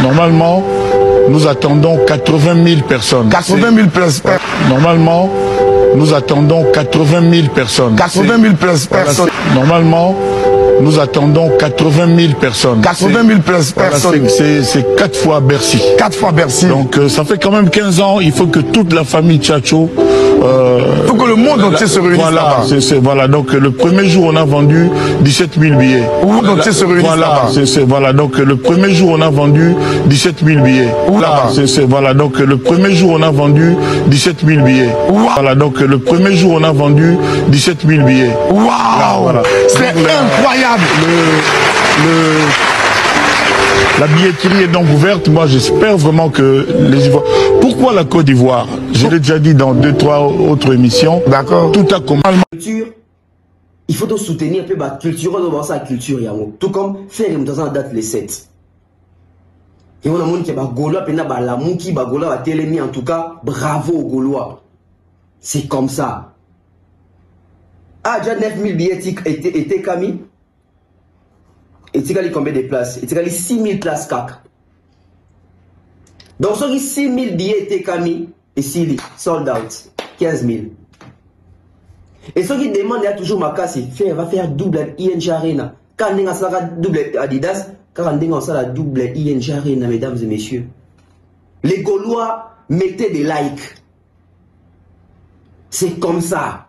Normalement, nous attendons 80 000 personnes. 80 000 personnes. Normalement, nous attendons 80 000 personnes. 80 000 personnes. Normalement, nous attendons 80 000 personnes. 80 000 personnes. C'est 4 fois Bercy. 4 fois Bercy. Donc ça fait quand même 15 ans. Il faut que toute la famille Tchatcho... il faut que le monde entier se réunisse là-bas. Voilà, donc le premier jour, on a vendu 17 000 billets. Le monde entier se réunisse là-bas. Voilà, donc le premier jour, on a vendu 17 000 billets. Voilà, donc le premier jour, on a vendu 17 000 billets. Voilà, donc le premier jour, on a vendu 17 000 billets. Waouh, voilà. C'est incroyable. La billetterie est donc ouverte. Moi, j'espère vraiment que les Ivoiriens... Pourquoi la Côte d'Ivoire? Je l'ai déjà dit dans 2-3 autres émissions. D'accord. Tout a commencé. Il faut donc soutenir un peu la culture, la culture. Tout comme faire une date les 7. Et on a monde qui est Gaulois, puis la mouki, Gaulois, a télémi. En tout cas, bravo aux Gaulois. C'est comme ça. Ah, déjà 9 000 billets étaient commis. Et tu as combien de places? Et tu as 6 000 places CAC. Donc, sur 6 000 billets étaient commis, et s'il sold out, 15 000. Et ceux qui demandent, il y a toujours ma casse, va faire double ING Arena. Quand on a double Adidas, quand on a double ING Arena, mesdames et messieurs. Les Gaulois, mettez des likes. C'est comme ça.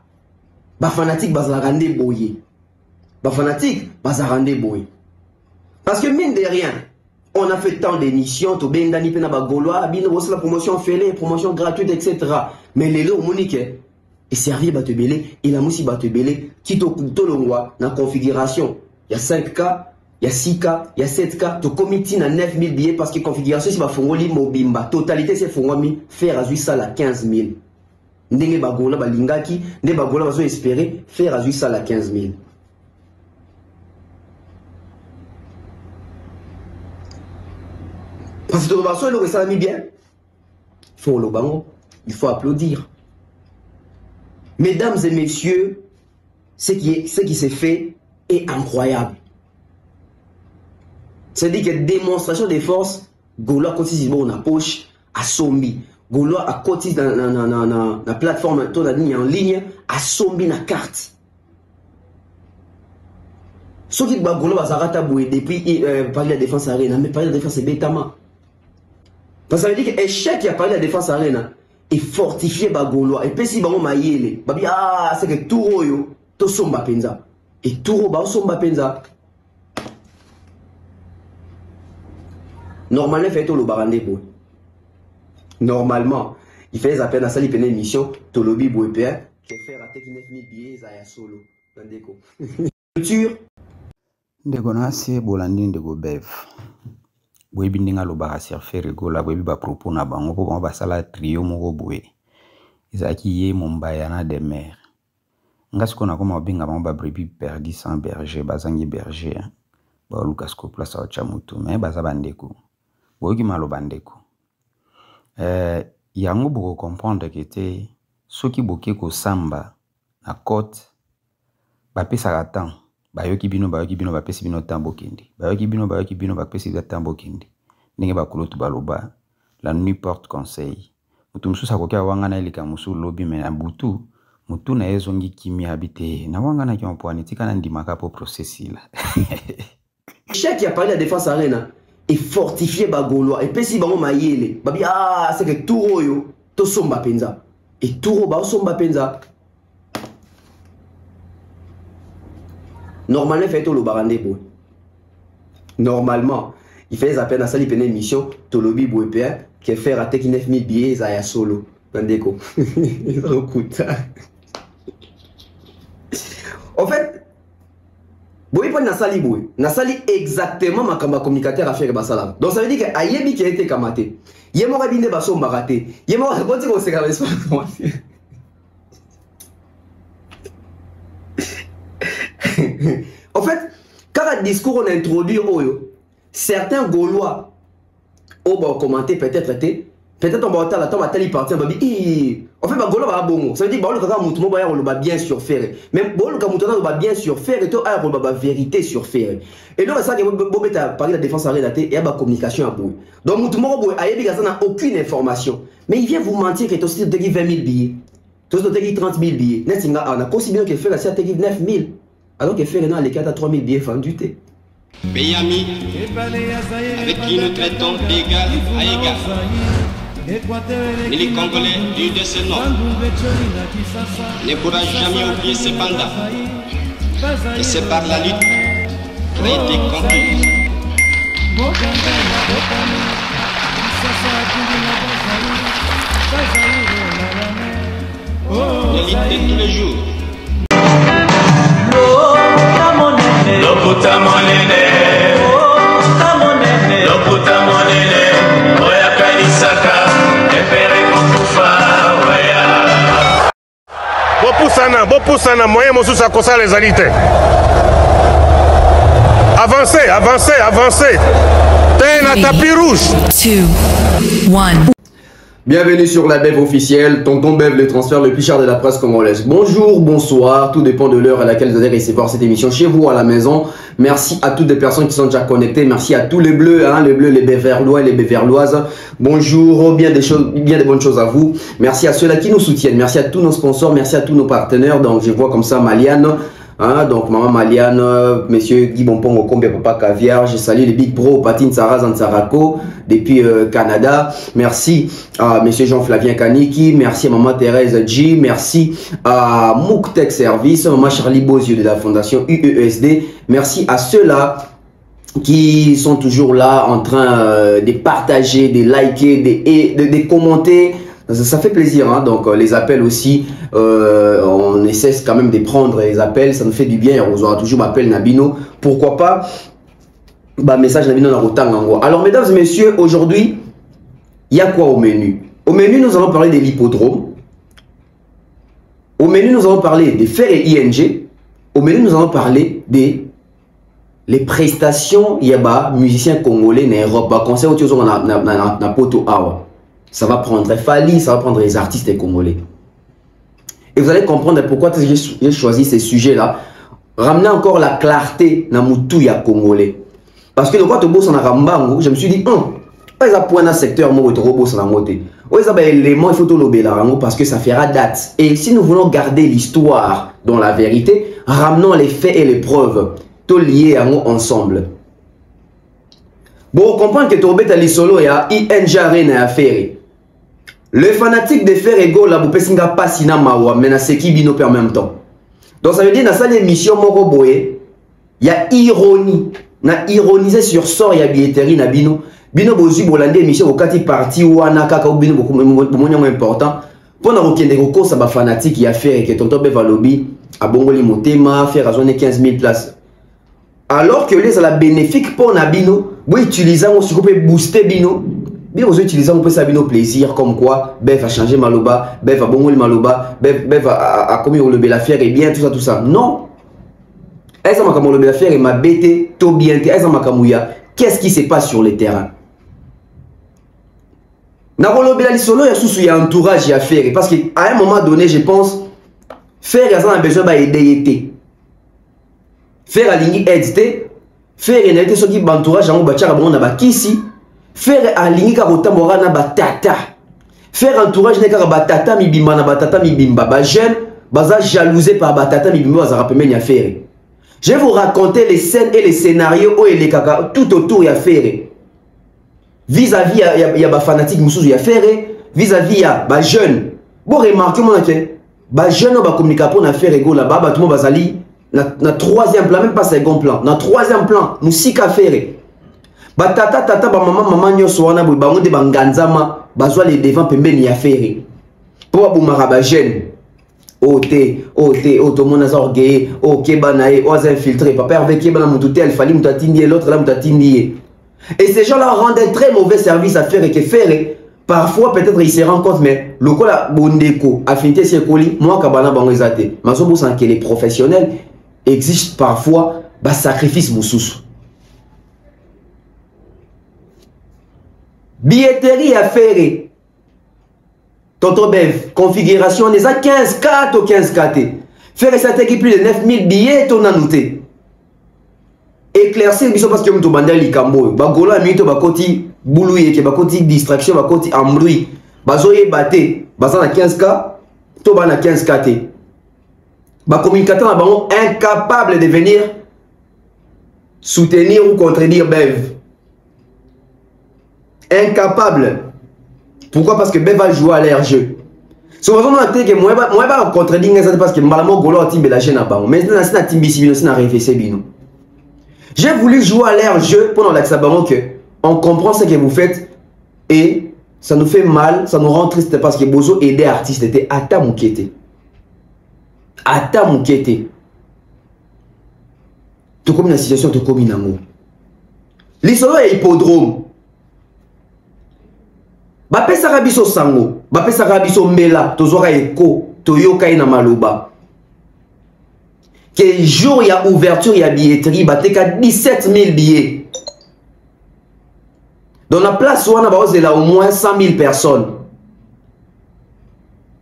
Les fanatiques, ils vont rendre boyer. Les fanatiques, ils vont rendre boyer. Parce que mine de rien, on a fait tant d'émissions, tout bien d'ani pena Gaulois, bien la promotion fêlée, promotion gratuite, etc. Mais les lots monique, et servir batebele, et la moussi batebele, qui te longwa, dans la configuration. Il y a 5K, il y a 6K, il y a 7K, tu comité dans 9 000 billets parce que configuration, c'est ma fongoli mobimba. Totalité, c'est fongoli, faire à ça la 15 000. Ndenge bagola balingaki, ndenge bagola bazo espérer, faire à ça la 15 000. Parce que le reste mis bien. Il faut le bango, il faut applaudir. Mesdames et messieurs, ce qui s'est fait est incroyable. C'est-à-dire que démonstration de force, Gaulois cotise dans la poche, à Sombi. Gaulois a cotise dans la plateforme en ligne, à Sombi na carte. Ce qui est Gaulois va s'arrêter depuis parler de la défense arena, mais parler de la défense c'est bêtement. Parce que ça veut dire que l'échec qui a parlé de la défense arena est fortifié par Gaulois. Et puis si on a yélé, c'est que tout royo, tout somba penza. Et tout royo, somba penza. Normalement, il fait tout le barandé pour. Normalement, il fait les appels à salir une émission, tout le lobby pour EPA, qui fait rater 9 000 billets à solo. Culture. Ndeko na se bolandi ndeko bev. Boyebi ndinga lobaka surfer egola boyebi ba propos na bango po bango basala trio moko boye. Ezaki ye Mombaya na de mer. Nga siko na koma binga bango ba brebis perdu sans berger, bazangi berger. Ba Lucas ko place au chamutu mais baza bandeko. Boyoki maloba ndeko. Yango boko comprendre que te soki boke ko samba na côte ba pesa temps. Bayoki bino bapesi bino tambo kindi. Bayoki bino bapesi bino tambo kindi. Ndenge bakulotu baloba. La nuit porte conseil. Mutu mususa kokia wanga na elika musu lobi mena butu. Mutu na ezongi kimi habite. Na wanga na kiampoani tika na ndimaka po processi la. L'échec qui a parlé de la défense arena est fortifié par Gaulois. Et puis si on a yélé, c'est que tout royo, tout somba penza. Et tout royo, somba penza. Normalement, il fait tout le barandé pour. Normalement, il fait les appels à salir une émission, tout le lobby pour EPA, qui fait rater 9 000 billets à solo. Bandeko. En fait, boy pas nasali boy. Nasali exactement ma communicateur à faire basala. Donc ça veut dire que ayebi qui a été kamaté. Yemo rabine baso mbaraté. Yemo raboti ko se ka En fait, quand le discours on a introduit, certains Gaulois ont commenté peut-être Peut-être on va attendre la telle partie, on va dire, en fait, Bagolo va bon. Ça veut dire, Bagolo Kaka Moutouma va bien sur faire. Même Bagolo Kaka Moutouma va bien sur faire et tout, il va vérité sur faire. Et donc, ça, Bobé a parlé de la défense arrêtée et il y a la communication à bout. Donc, Moutouma n'a aucune information. Mais il vient vous mentir que tu as 20 000 billets. Tu as 30 000 billets. On a aussi bien que faire la 9 000. Alors que faire les 4 à 3 000 billets vendus. Pays ami, avec qui nous traitons d'égal à égal. Et les Congolais du de ce nom ne pourra jamais oublier ce mandat. Et c'est par la lutte qui a été conquise. La lutte de tous les jours. Bopusana, moyen mosusu akosa les alités. Avancez, avancez, avancez. T'es un tapis rouge. 2, 1. Bienvenue sur la Bev officielle, Tonton Bev, le transfert le plus cher de la presse congolaise. Bonjour, bonsoir, tout dépend de l'heure à laquelle vous allez recevoir cette émission chez vous à la maison. Merci à toutes les personnes qui sont déjà connectées, merci à tous les bleus, hein, les bleus, les Béverlois et les Béverloises. Bonjour, bien des bonnes choses à vous. Merci à ceux-là qui nous soutiennent, merci à tous nos sponsors, merci à tous nos partenaires. Donc je vois comme ça Maliane. Hein, donc maman Maliane, monsieur Guy Bonpongo Combia Papa Caviar, je salue les big bro Patine Sarah Zansarako depuis Canada. Merci à monsieur Jean-Flavien Kaniki, merci à maman Thérèse G, merci à Mouktek Service, maman Charlie Bozio de la fondation UESD. Merci à ceux-là qui sont toujours là en train de partager, de liker, de commenter. Ça fait plaisir, hein? Donc les appels aussi, on essaie quand même de prendre les appels, ça nous fait du bien, on aura toujours m'appelle Nabino, pourquoi pas, bah message Nabino Narutangango. Alors mesdames et messieurs, aujourd'hui, il y a quoi au menu? Au menu, nous allons parler de l'hippodrome, au menu, nous allons parler des Fer et ING, au menu, nous allons parler des les prestations, il y a musiciens congolais en Europe, concert où na poto awa. Ça va prendre Fali, ça va prendre les artistes congolais. Et vous allez comprendre pourquoi j'ai choisi ces sujets-là. Ramener encore la clarté dans Moutouya congolais. Parce que le quoi tu bosses en Rambango, je me suis dit, pas un point dans le secteur, moi, tu bosses en Moté. Oui, ça va élément, il faut tout le Rango parce que ça fera date. Et si nous voulons garder l'histoire dans la vérité, ramenons les faits et les preuves, tout liés ensemble. Bon, comprendre que tu as les solo, il y a ING Arena à faire. Le fanatique de Fer Ego, la Boupessinga Passina Mawa, mais na Seki Bino en même temps. Donc ça veut dire, dans cette émission, il y a ironie. Na ironisé sur sort, il y a billetterie, na Bino. Bino Bozu, Bolande, émission, au kati parti, ou Anaka, ou Bino, beaucoup moins important. Pour nous retenir des recours, ça va fanatique, il y a Fer et que Tonton Beva Lobby, à Bongoli Motema, faire à zone 15 000 places. Alors que les la bénéfique pour Nabino, vous utilisez, on peut booster Bino. Bien vous utilisez, on peut s'abonner au plaisir, comme quoi, Bev a changé Maloba, Bev a bongoli Maloba, Bev a commis au lever la fière et bien, tout ça. Non. Est-ce que le lever la fière et ma bête, tout bien, qu'est-ce qui se passe sur le terrain? N'a pas levé la solo, il y a un entourage à faire. Parce qu'à un moment donné, je pense, faire, il y a besoin d'aider. Faire la ligne aide, faire une aide, ce qui est entourage, on va ici. Faire aligner karotambora na batata. Faire entourage ne kara batata mibimba na batata mibimba. Ba jeune, baza jalousé par batata mibimba baza rappeler ya faire. Je vais vous raconter les scènes et les scénarios où les kaka tout autour ya faire. Vis-à-vis ya ba fanatique musuzu ya faire, vis-à-vis ya ba jeune. Bon remarquez moi que ba jeune ba communiquer pour na faire ego là bas tout bazali na troisième plan, même pas second plan. Na troisième plan, musika faire. Batata tata ba maman nyoso wana boy bango de banganzama bazwa les devant pembeni ya faire pour abumara ba jeune oto mona za orgueil OK banae oza infiltré papa avec keba na mututé il fallait mutatindi l'autre là mutatindi et ces gens là rendent un très mauvais service à faire et que faire parfois peut-être ils se rendent compte mais lokola bondeko affinité c'est coli moi kabana bango ezate mazobo sans que les professionnels exigent parfois ba sacrifice mususu. Billetterie à faire. Tonton Bev, configuration, les a 15K ou 15KT. Faire ça plus de 9000 billets, ton annoté. Éclaircir, parce que nous avons dit que Bagolo a mis bakoti boulouye, que bakoti distraction, bakoti embrouille. Bazoye baté, bazan à 15K, toban à 15KT. Ba communicateur sont incapables de venir soutenir ou contredire Bev. Incapable. Pourquoi? Parce que Bev va jouer à l'air jeu. Si vous avez dit que moi, je vais contredire ça parce que Malamo Golo a timé la chaîne à Bango. Mais c'est un timbi si c'est un réflexe bino. J'ai voulu jouer à l'air jeu pendant l'accès que on comprend ce que vous faites et ça nous fait mal, ça nous rend triste parce que Bozo aider artiste était Ata Moukete. Ata Moukete. Tout comme la situation, tout comme Inamo. L'histoire est hippodrome. Bape Sarabiso Sango, Bape Sarabiso Mela, Tozora Eko, Toyoka na Maloba. Quel jour il y a ouverture, il y a billetterie, Bateka 17 000 billets. Dans la place où on a au moins 100 000 personnes.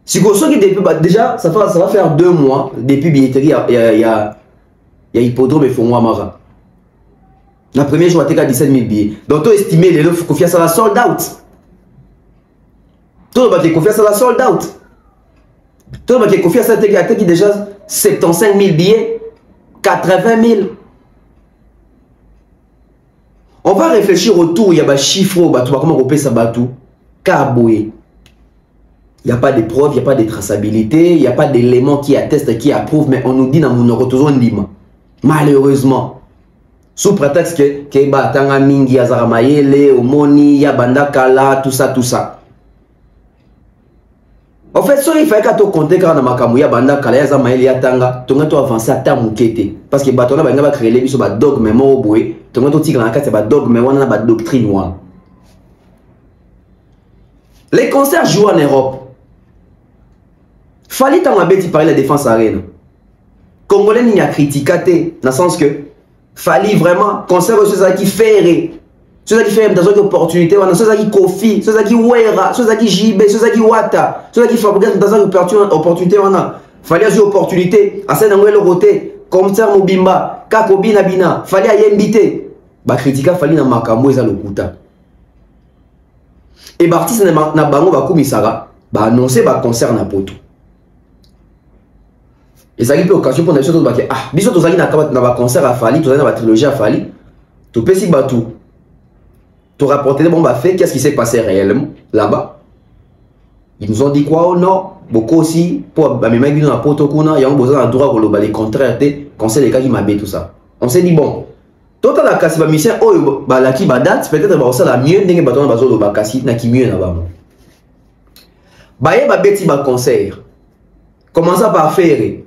Si vous savez depuis, déjà, ça va faire 2 mois depuis billetterie, il y a hippodrome et Fongwamara. La première jour, il y a 17 000 billets. Donc, tu estimé les offres confiance à la sold out. Tout le monde confiance à la sold out. Tout le monde confiance à la qui déjà 75 000 billets, 80 000. On va réfléchir autour, il y a des chiffres, comment on peut ça batou. Kaboué. Il n'y a pas de preuves, il n'y a pas de traçabilité, il n'y a pas d'éléments qui attestent, qui approuvent, mais on nous dit dans mon retour lima. Malheureusement. Sous prétexte que Batanga Mingi, Azaramayele, Omoni, Yabanda Kala, tout ça. En fait, ça il fallait que tu comptes quand on a Kamuya Banda Kala, Azaramayele, Yatanga, tu as avancé à ta moukete. Parce que Batona va créer les bisos, dogme, mais boué, tu as tigre dans la carte, c'est dogme, mais on a une doctrine. Les concerts jouent en Europe. Fallait t'en abêter parler de la défense arène. Congolais n'y a critiqué, dans le sens que fallait vraiment conserver ceux qui ferrent, ceux qui ferrent dans une opportunité, ceux qui Kofi, ceux qui Wera, ceux qui JB, ceux qui Wata, ceux qui fabriquent dans une opportunité. Fallait une opportunité, à cette le côté, comme ça Mobimba, Kakobina Bina, fallait y inviter. Bah critiquer fallait dans Makambo et ça le kuta. Et Bartis na bango ba komisara, ba annoncer ba concert na poto. Et ça a eu l'occasion pour nous dire que ah, bisous tous allez na concert à Fali, tous allez na trilogie à Fali, tout petit bateau. Tu rapporter bon bah fait qu'est-ce qui s'est passé réellement là-bas. Ils nous ont dit quoi ou non, beaucoup aussi pour bah mes mecs dans la poto kuna, il y a un besoin de droit pour le contraire té, conseil les cas qui m'abé tout ça. On s'est dit bon, toi la casse ba mission oh bah la qui ba date peut-être ba ça la mieux ndenge bateau na bazo ba kasi na qui mieux na ba. Ba ye ba beti ba concert. Commença par faire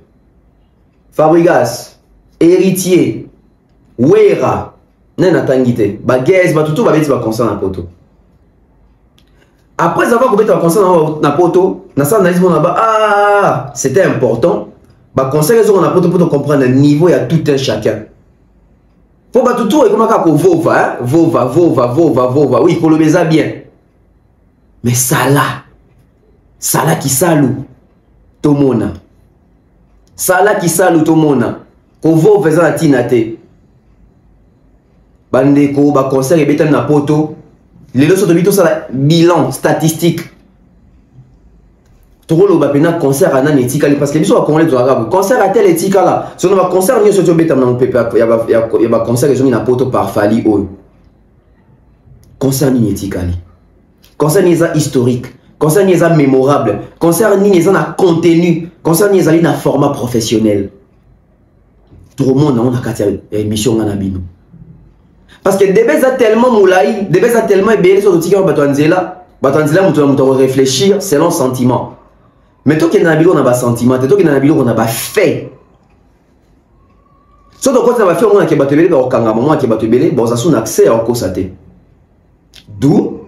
Fabregas, Héritier, Wera, Nena Tangite, Baguez, tout va être concert dans poto. Après avoir coupé un concert dans poto, dans ça analyse ah, c'était important. Bah concert dans la poto pour comprendre le niveau, il y a tout un chacun. Faut pas tout et comment qu'on vova, vova, oui, pour le baiser bien. Mais ça là qui salue, tout le monde. Sala qui salue tout le monde. Qu'on va faire la tinate. Bandeko, ba concert et béton na poto. Les leçons de bito ça bilan statistique. Tout le monde a concert à nanétika parce que biso va congolais arabe. Concert à tel étika là. Si on va concert ni sur béton na pepe il y a concert ils ont na poto par Fali o. Concert ni étika li. Concert ni historique. Concert ni mémorable, concert ni na contenu, concert ni na format professionnel. Tout le monde on a quatre émissions na bino. Parce que débès a tellement moulaï, débès a tellement ébélé sur le tigre batanzela on réfléchir selon sentiment. Mais toi qui na bino on a pas sentiment, toi qui na bino on a pas fait. So donc quand on va faire on a qui batebele ba okanga moment qui batebele, bon ça son accès à constater. D'où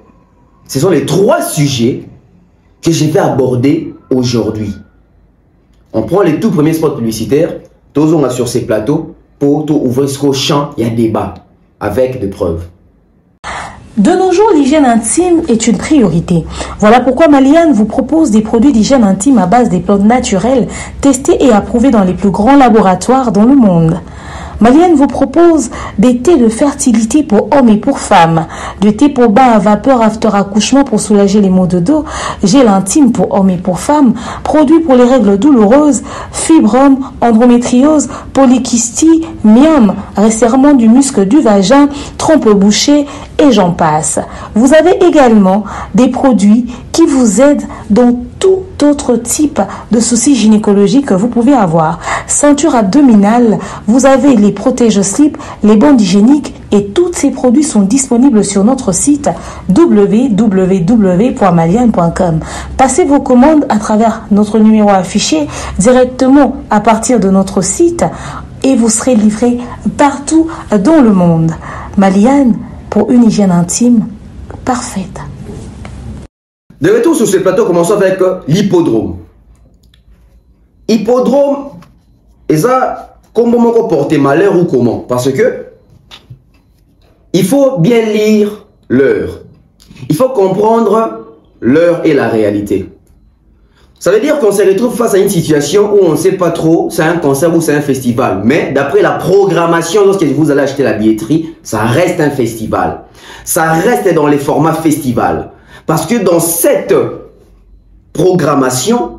ce sont les 3 sujets que je vais aborder aujourd'hui. On prend les tout premiers spots publicitaires, tous on a sur ces plateaux pour tout ouvrir ce champ, il y a débat avec des preuves. De nos jours, l'hygiène intime est une priorité. Voilà pourquoi Maliane vous propose des produits d'hygiène intime à base des plantes naturelles testés et approuvés dans les plus grands laboratoires dans le monde. Maliane vous propose des thés de fertilité pour hommes et pour femmes, de thé pour bain à vapeur after accouchement pour soulager les maux de dos, gel intime pour hommes et pour femmes, produits pour les règles douloureuses, fibrome, endométriose, polykystie, myome, resserrement du muscle du vagin, trompe bouchée et j'en passe. Vous avez également des produits qui vous aident dans tout autre type de soucis gynécologiques que vous pouvez avoir. Ceinture abdominale, vous avez les protège-slip, les bandes hygiéniques et tous ces produits sont disponibles sur notre site www.maliane.com. Passez vos commandes à travers notre numéro affiché directement à partir de notre site et vous serez livré partout dans le monde. Maliane, pour une hygiène intime parfaite. De retour sur ce plateau, commençons avec l'hippodrome. Hippodrome, et ça, comment porter malheur ou comment? Parce que il faut bien lire l'heure. Il faut comprendre l'heure et la réalité. Ça veut dire qu'on se retrouve face à une situation où on ne sait pas trop, c'est un concert ou c'est un festival. Mais d'après la programmation, lorsque vous allez acheter la billetterie, ça reste un festival. Ça reste dans les formats festival. Parce que dans cette programmation,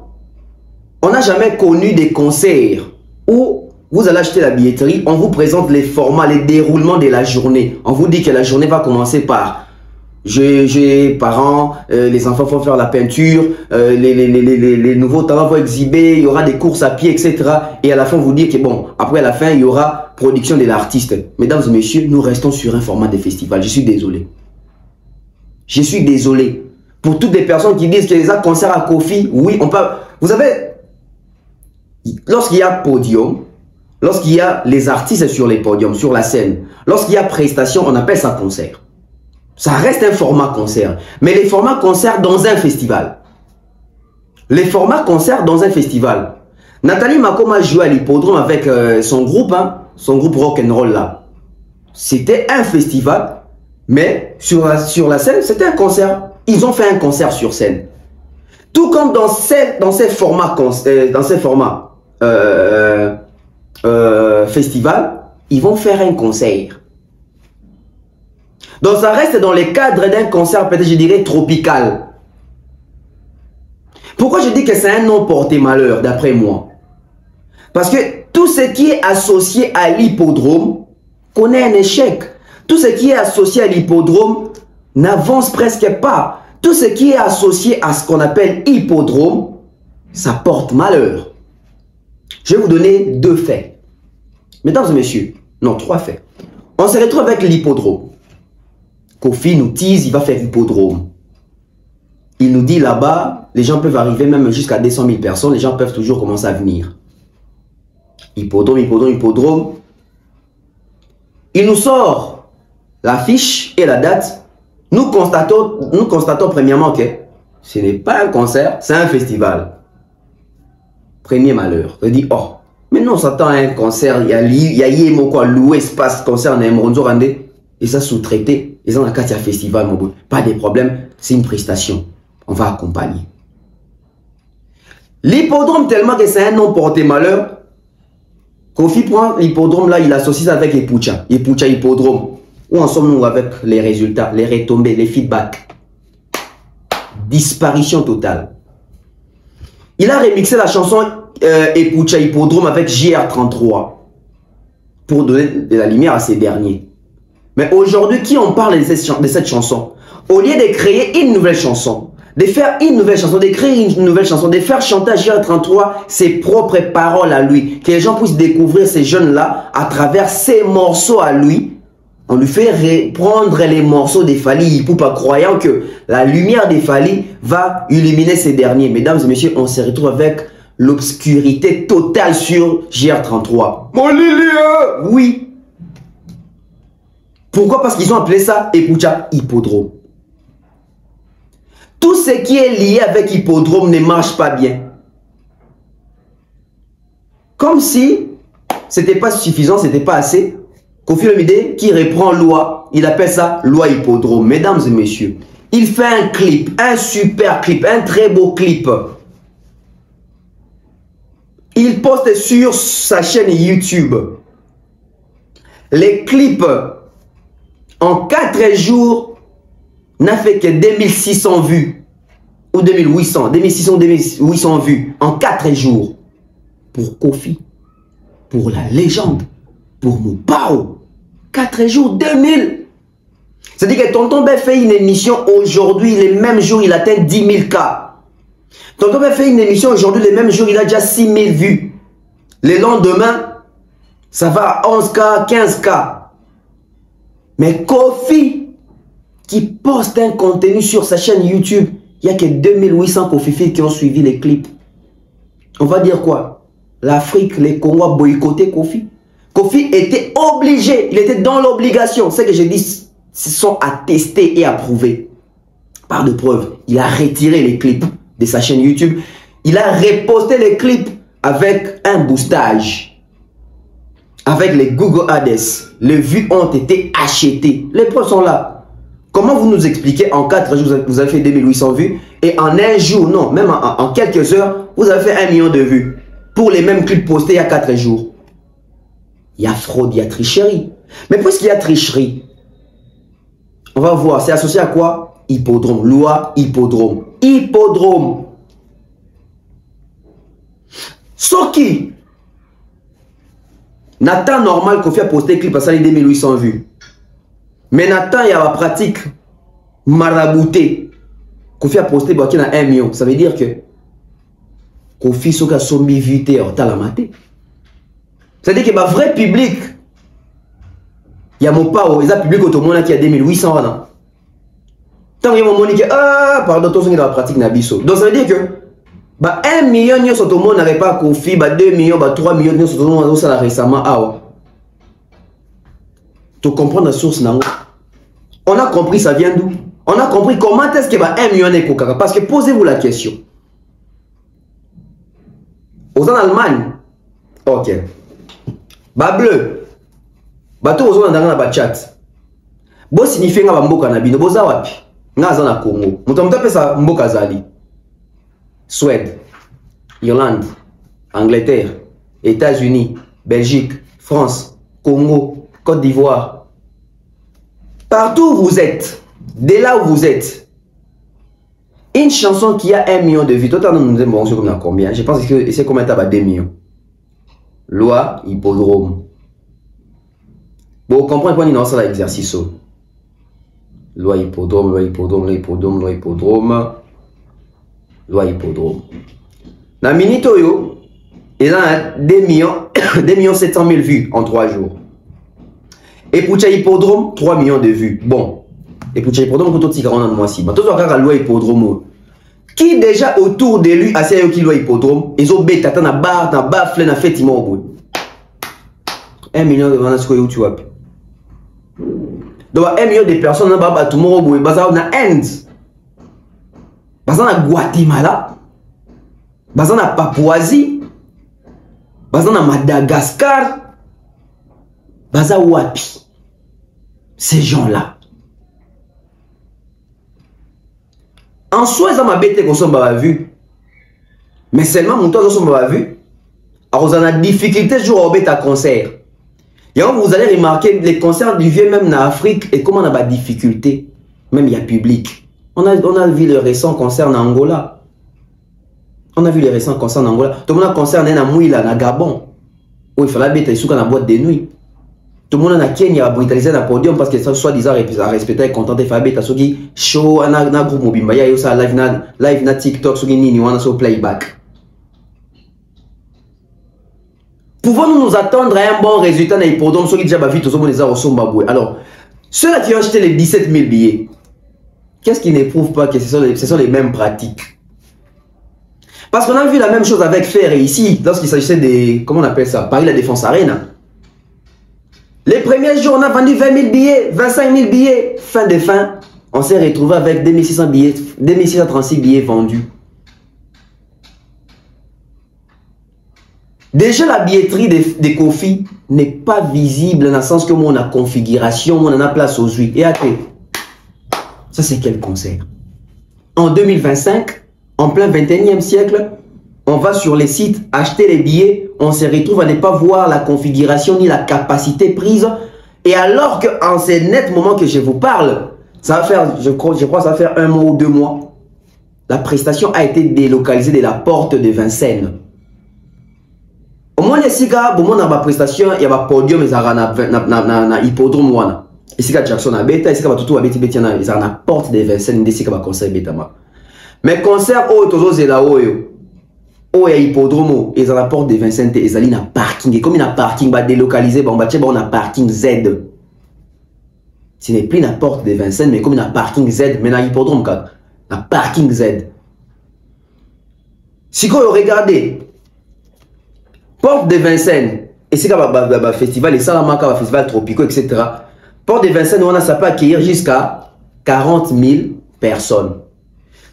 on n'a jamais connu des concerts où vous allez acheter la billetterie, on vous présente les formats, les déroulements de la journée. On vous dit que la journée va commencer par parents, les enfants vont faire la peinture, les nouveaux talents vont exhiber, il y aura des courses à pied, etc. Et à la fin, on vous dit que bon, après à la fin, il y aura production de l'artiste. Mesdames et messieurs, nous restons sur un format de festival. Je suis désolé. Je suis désolé. Pour toutes les personnes qui disent que les concerts à Kofi, oui, on peut... Vous savez, lorsqu'il y a podium, lorsqu'il y a les artistes sur les podiums, sur la scène, lorsqu'il y a prestation, on appelle ça concert. Ça reste un format concert. Mais les formats concert dans un festival. Les formats concert dans un festival. Nathalie Makoma a joué à l'hippodrome avec son groupe rock'n'roll là. C'était un festival. Mais sur la scène, c'était un concert. Ils ont fait un concert sur scène. Tout comme dans ces formats festival, ils vont faire un concert. Donc ça reste dans les cadres d'un concert, peut-être je dirais tropical. Pourquoi je dis que c'est un nom porté malheur, d'après moi? Parce que tout ce qui est associé à l'hippodrome connaît un échec. Tout ce qui est associé à l'hippodrome n'avance presque pas. Tout ce qui est associé à ce qu'on appelle hippodrome, ça porte malheur. Je vais vous donner 2 faits. Mesdames et messieurs, non, 3 faits. On se retrouve avec l'hippodrome. Kofi nous tease, il va faire hippodrome. Il nous dit là-bas, les gens peuvent arriver même jusqu'à 200 000 personnes, les gens peuvent toujours commencer à venir. Hippodrome, hippodrome, hippodrome. Il nous sort l'affiche et la date. Nous constatons premièrement que ce n'est pas un concert, c'est un festival. Premier malheur. On dit, oh, mais non, on s'attend à un concert, il y a Yemo quoi, loué espace concert, on a Mronzo Rande, et ça sous-traité, ils ont un cas de festival, mon bout. Pas de problème, c'est une prestation. On va accompagner. L'hippodrome, tellement que c'est un nom porté malheur, Kofi prend l'hippodrome là, il associe ça avec Epucha hippodrome. Où en sommes-nous avec les résultats, les retombées, les feedbacks? Disparition totale. Il a remixé la chanson Epucha hippodrome avec JR33 pour donner de la lumière à ces derniers. Mais aujourd'hui, qui en parle de cette chanson? Au lieu de créer une nouvelle chanson, de faire une nouvelle chanson, de créer une nouvelle chanson, de faire chanter à JR33 ses propres paroles à lui, que les gens puissent découvrir ces jeunes-là à travers ses morceaux à lui, on lui fait reprendre les morceaux des Fally Ipupa, croyant que la lumière des Fally va illuminer ces derniers. Mesdames et messieurs, on se retrouve avec l'obscurité totale sur JR33. Mon Lilieu! Oui. Pourquoi? Parce qu'ils ont appelé ça Epucha hippodrome. Tout ce qui est lié avec hippodrome ne marche pas bien. Comme si c'était pas suffisant, c'était pas assez. Kofi Olomide qui reprend loi, il appelle ça loi hippodrome. Mesdames et messieurs, il fait un clip, un super clip, un très beau clip. Il poste sur sa chaîne YouTube. Les clips en 4 jours n'a fait que 2600 vues. Ou 2800, 2600, 2800 vues en 4 jours. Pour Kofi, pour la légende, pour Mopao. 4 jours, 2000. C'est-à-dire que Tonton Ben fait une émission aujourd'hui, les mêmes jours, il atteint 10 000 cas. Tonton Ben fait une émission aujourd'hui, les mêmes jours, il a déjà 6 000 vues. Le lendemain, ça va à 11 cas, 15 cas. Mais Kofi, qui poste un contenu sur sa chaîne YouTube, il n'y a que 2800 Kofi qui ont suivi les clips. On va dire quoi? L'Afrique, les Congo ont boycotté Kofi. Kofi était obligé, il était dans l'obligation. Ce que je dis, ce sont attestés et approuvés. Par de preuves, il a retiré les clips de sa chaîne YouTube. Il a reposté les clips avec un boostage. Avec les Google Ads. Les vues ont été achetées. Les preuves sont là. Comment vous nous expliquez en 4 jours, vous avez fait 2800 vues et en un jour, non, même en quelques heures, vous avez fait 1 million de vues pour les mêmes clips postés il y a 4 jours. Il y a fraude, il y a tricherie. Mais puisqu'il y a tricherie, on va voir, c'est associé à quoi? Hippodrome, loi, hippodrome. Hippodrome. Soki. Nathan normal qu'on fait poster clip à ça les 2800 vues. Mais Nathan, il y a la pratique marabouté. Kofi a posté qui a 1 million. Ça veut dire que Kofi soka sombi vite à la maté. C'est-à-dire que le vrai public, il y a mon pao, il y a public tout le monde qui a 2800 ans. Tant qu'il y a mon monde qui ah pardon, tout ce qui est dans la pratique nabiso. Donc ça veut dire que 1 million tout le monde n'avait pas Kofi, 2 millions, 3 millions tout le monde ça récemment ah. Tu comprends la source non? On a compris ça vient d'où? On a compris comment est-ce que 1 million est Kokaka. Parce que posez-vous la question. Aux en Allemagne, ok. Bleu. Bato aux en dans la chat. Bo signifie nga mboka na bino boza wapi? Nga za na Congo. Muto mtape sa mboka zali. Suède, Irlande, Angleterre, États-Unis, Belgique, France, Congo, Côte d'Ivoire. Partout où vous êtes, dès là où vous êtes, une chanson qui a 1 million de vues, totalement nous disons bon, combien? Je pense que c'est combien t'as 2 millions. Loi, hippodrome. Bon, vous comprenez pourquoi il y a un exercice. Loi, hippodrome, loi, hippodrome, loi, hippodrome, loi, hippodrome. Loi, hippodrome. Dans minute, il y a 2 millions 700 000 vues en 3 jours. Et pour hippodrome, 3 millions de vues. Bon. Et pour hippodrome, quand on tire en mois ci. Mais tout ça, loi hippodrome. Qui déjà autour de lui a essayé qui loi hippodrome, ils ont bêté dans la barre, flène, fait il au bout. 1 million de gens sur YouTube. Donc 1 million de personnes dans la tout le monde au bout. Baza na Inde. Baza na Guatemala. Baza na Papouasie. Baza na Madagascar. Baza wapi. Ces gens-là. En soi, ils ont bêté qu'on s'en vu. Mais seulement, mon temps, ils ont vu. Alors, vous avez des difficultés toujours au bêta concert. Et alors, vous allez remarquer les concerts du vieux, même en Afrique, et comment on a des difficultés. Même il y a public. On a vu le récent concert en Angola. On a vu les récents concerts en Angola. Tout le monde a concert en Mouila, en Gabon. Où il fallait bêter sous la boîte de nuit. Tout le monde a Kenya a brutalisé dans le podium parce que ça soit disant à respecter et contenté Fabé à ceux qui show un groupe mobile il y a eu ça live na TikTok ceux qui ni on a so playback. Pouvons-nous nous attendre à un bon résultat dans l'hippodrome ceux qui déjà vu tous les gens au Zimbabwe. Alors ceux-là qui ont acheté les 17 000 billets, qu'est-ce qui ne prouve pas que ce sont les mêmes pratiques? Parce qu'on a vu la même chose avec Ferré ici lorsqu'il s'agissait des comment on appelle ça, Paris la Défense Arena. Les premiers jours, on a vendu 20 000 billets, 25 000 billets. Fin de fin, on s'est retrouvé avec 2600 billets, 2636 billets vendus. Déjà, la billetterie de Kofi n'est pas visible dans le sens que mon a configuration, on en a place aux yeux. Et après, ça c'est quel concert? En 2025, en plein 21e siècle, on va sur les sites acheter les billets, on se retrouve à ne pas voir la configuration ni la capacité prise. Et alors qu'en ce net moment que je vous parle, ça va faire, je crois ça va faire 1 mois ou 2 mois, la prestation a été délocalisée de la porte de Vincennes. Au moins, ici, il y a une prestation, il y a un podium, il y a un hippodrome. Ici, il y a Jackson à Beta, ici, il y a tout à Beta, il y a une porte de Vincennes, ici, il y a un concert Beta. Mais concert, il y a un hippodrome, il y a la porte de Vincennes, il y a un parking. Et comme il y a un parking, il y a délocalisé, il y a un parking Z. Ce n'est plus la porte de Vincennes, mais comme il y a un parking Z, mais il y a un hippodrome, un parking Z. Si vous regardez, porte de Vincennes, et c'est un festival, et Salamaka, un festival tropical, etc. Porte de Vincennes, ça peut accueillir jusqu'à 40 000 personnes.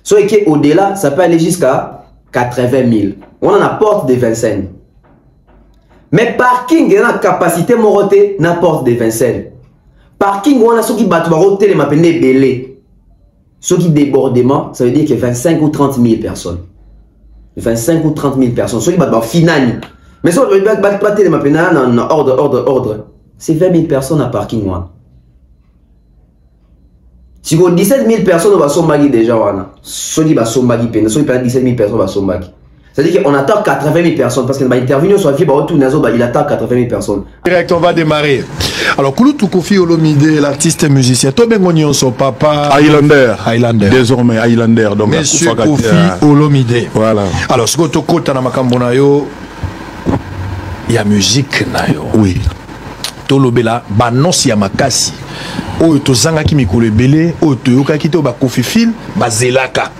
Soit au-delà, ça peut aller jusqu'à 80 000. On a la porte de Vincennes. Mais parking, il y a une capacité morotée dans la porte de Vincennes. Parking, on a ceux qui battent les mapénés belés. Ceux qui débordement, ça veut dire que 25 ou 30 000 personnes. 25 ou 30 000 personnes. Ceux qui battent final. Mais si on battre les mapénés en ordre, c'est 20 000 personnes à parking. Si vous avez 17 000 personnes, on va s'embagger déjà. Ceux qui battent s'embagger, ceux qui battent 17 000 personnes, on va s'embagger. C'est-à-dire qu'on attend 80 000 personnes parce qu'il va intervenir sur la fibre, il attend 80 000 personnes. Direct, on va démarrer. Alors, Kouloutou Kofi Olomide, l'artiste musicien, toi, ben, son papa. Highlander. Désormais, Highlander. Donc, Monsieur Kofi Olomide. Voilà. Alors, ce que tu as dans Makambonayo, il y a musique. Oui. Tolobela, Banos Yamakasi. Oyo tozanga ki mikolo belé, oyo toyoka ki to ba Kofi Fil, ba zelaka.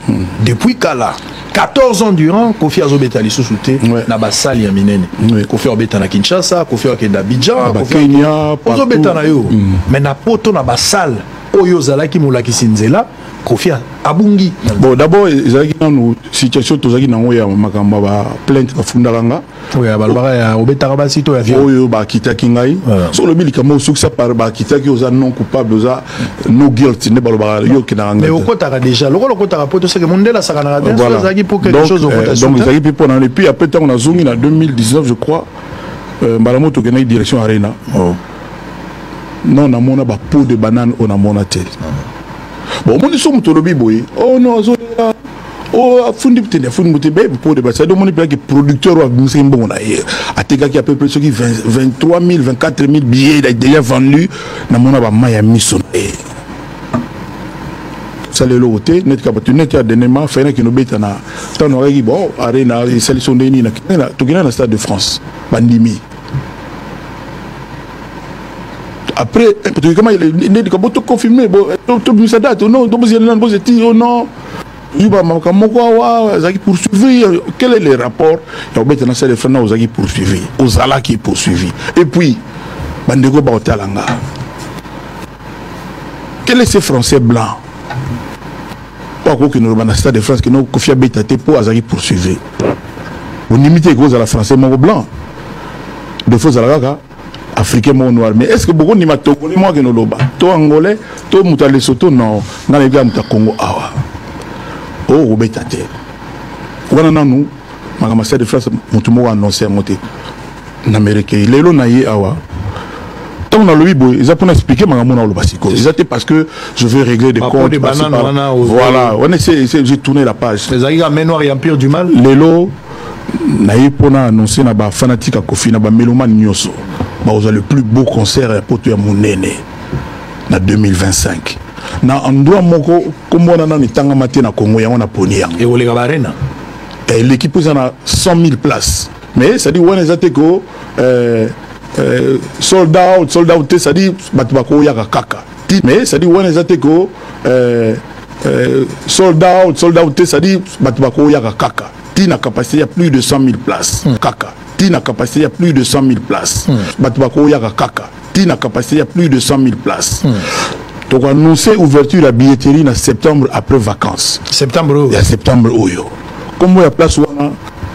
Depuis kala 14 ans durant, Kofi azobeta lisusuté na ba salle ya minene. Kofi obeta na Kinshasa, Kofi okenda Abidjan, Kofi Kenya, azobeta na yo. Mais na poto na ba salle oyo zalaki mulaki sinzela, Kofi abungi. Bon, d'abord, ezalaki na situation tozaki nango ya makamba ba plainte ba fundalanga. Oui, balbara ya obeta ba sito ya viol. Oyo ba kitaki ngai. So le bili kamo suksa par ba kitaki oza non coupable, oza no guilty ne balbara yo kinanga. Mais au kotaka déjà, le kotaka poto c'est que mondela sakana bien sûr zaki pour quelque chose au rotation. Donc zaki pour et puis après on a zongi en 2019 je crois. Malamoto kenai direction Arena. Non, na mona ba peau de banane on a mona tel. Bon, mon sont mutolobi boy. Oh non, oh, fundi bitene, fundi mutebe pour de basa. Donc mon est producteur ou musique bon na hier. A tega qui à peu près ceux qui 23 000, 24 000 billets déjà vendus. Na mona ba Miami son. Ça le loté, net capatu net ya denema, fait que nous beta na. Tant on regi bon, arena, celle sont deni na. Tu gagnes na Stade de France. Bandimi. Après, comment il est confirmé, ça date, non, non, poursuivi. Quel est le rapport? Il y a maintenant ces frères aux qui poursuivi, aux ala qui poursuivi. Et puis, Bandego Baotalanga. Quel est ce Français blanc? Pourquoi que nous avons un Stade de France qui nous confie à Bétate pour Azaki poursuivi? Vous limitez cause à la Français blanc. De faux Zalaga. Africain mon noir, mais est-ce que beaucoup n'y m'a togolais moi que nous loba toi angolais toi mutale soto non dans les gars muta Congo awa oh obetate wana nanu makamasa de France mutumo wa annoncé monter en Amérique lelo na ye awa tant on a le bibo ils ont pour expliquer makamona loba siko ils étaient parce que je veux régler des comptes voilà on essaie j'ai tourné la page les aïga noir et empire du mal lelo na ye pona annoncer na ba fanatique à Kofi na ba mélomane nyoso. Vous avez le plus beau concert pour toi mon aîné en 2025. Na endroit moko comme on a dans tanga matin na Congo ya on a poni et au Lega Arena. Et l'équipe en a 100 000 places. Mais ça dit on est até ko sold out ça dit batbako ya kaka. Mais ça dit on est até ko sold out ça dit batbako ya kaka. Tina capacité à plus de 100 000 places. Kaka. Tina capacité à plus de 100 000 places. Batbako Yaka Kaka. Tina capacité à plus de 100 000 places. Donc on annonce ouverture de la billetterie en septembre après vacances. Septembre. Il y a septembre Oyo. Comme il y a place où on a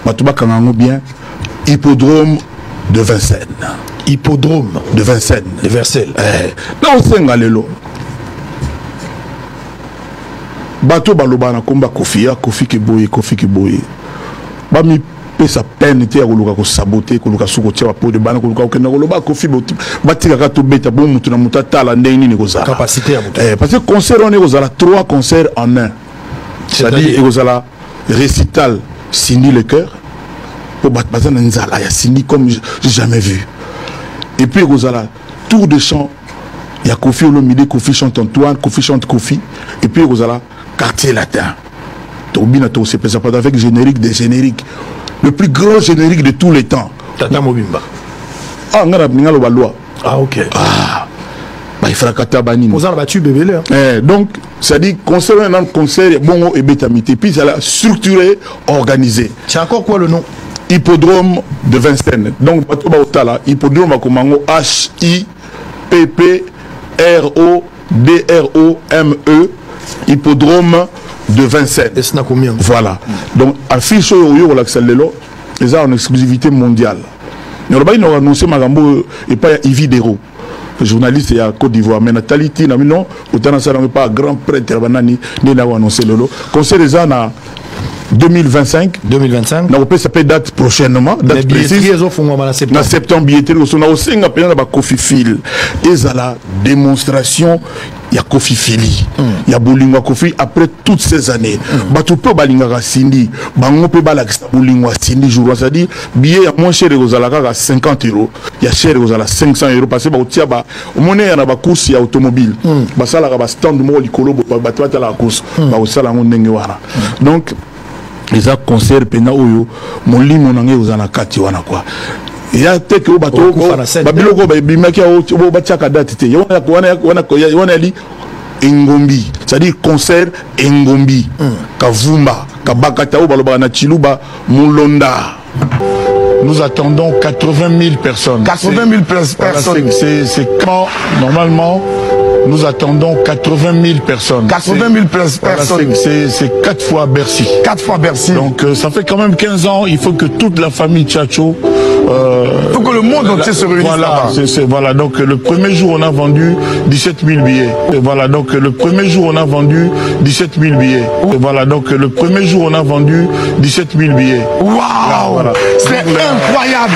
Batouba Kangango bien. hippodrome de Vincennes. Hippodrome de Vincennes. De Vincennes. Là, on s'est engalé. Bateau balobana komba Kofi ki boye. Bami pesa peine te akoluka ko saboter koluka soko tia ba po de bana koluka okenda koloba Kofi batika ka to beta bo mutu na muta tala ndeni ni kozala. Capacité à mutu. Parce que concert on est kozala 3 concerts en un. C'est-à-dire kozala récital Cindy le cœur pour battre na nzala ya Cindy comme j'ai jamais vu. Et puis kozala tour de chant. Il y a Kofi Olomide, Kofi chante Antoine, Kofi chante Kofi. Et puis kozala quartier latin. C'est pas avec générique des génériques. Le plus grand générique de tous les temps. Tata Mobimba. Ah, on a loi. Ah, ok. Ah, il fera katabani. Vous avez battu bébé là. Donc, ça dit concert un concert bon et bétamité. Puis ça l'a structuré, organisé. C'est encore quoi le nom? Hippodrome de Vincennes. Donc, hippodrome à Komango HIPPRODROME. Hippodrome de Vincennes. Et c'est combien? Voilà. Donc, affiche au Yo Laxalelo, ils ont en exclusivité mondiale. Nous avons annoncé Magambo et pas Ividero, journaliste à Côte d'Ivoire. Mais Nathalie Tina, non, autant ça n'a pas grand prêtre, Banani, nous avons annoncé Lolo. Conseil des ans 2025. Nous avons fait date prochainement. Date précise. En septembre, billetterie, nous avons aussi un Kofi Fil. Et ça la démonstration. Il y a Kofi Fili, il y a Boulingwa Kofi après toutes ces années. Bato pe balinga Cindy, bango pe balakista Boulingwa Cindy jour, c'est-à-dire billet moins cher aux alaka à 50 €, il y a cher aux alaka 500 € parce que ba otia ba monnaie ya na ba course ya automobile. Ba sala ka ba stand mo likolo ba twata la course, ba osala ngo ndenge wana. Donc les a concert pena oyo molimo nange aux alaka ti wana quoi. Il y a des gens qui ont dit Engombi, c'est-à-dire concert Engombi, Kavumba, Kabakatao, Balobana Chiluba, Moulonda. Nous attendons 80 000 personnes. 80 000 personnes. C'est quand, normalement, nous attendons 80 000 personnes. 80 000 personnes. C'est 4 fois Bercy. 4 fois Bercy. Donc ça fait quand même 15 ans, il faut que toute la famille Tchatcho... il faut que le monde entier se réunisse là-bas. Voilà, donc le premier jour on a vendu 17 000 billets. Et voilà, donc le premier jour on a vendu 17 000 billets. Et voilà, donc le premier jour on a vendu 17 000 billets. Waouh, voilà. C'est incroyable.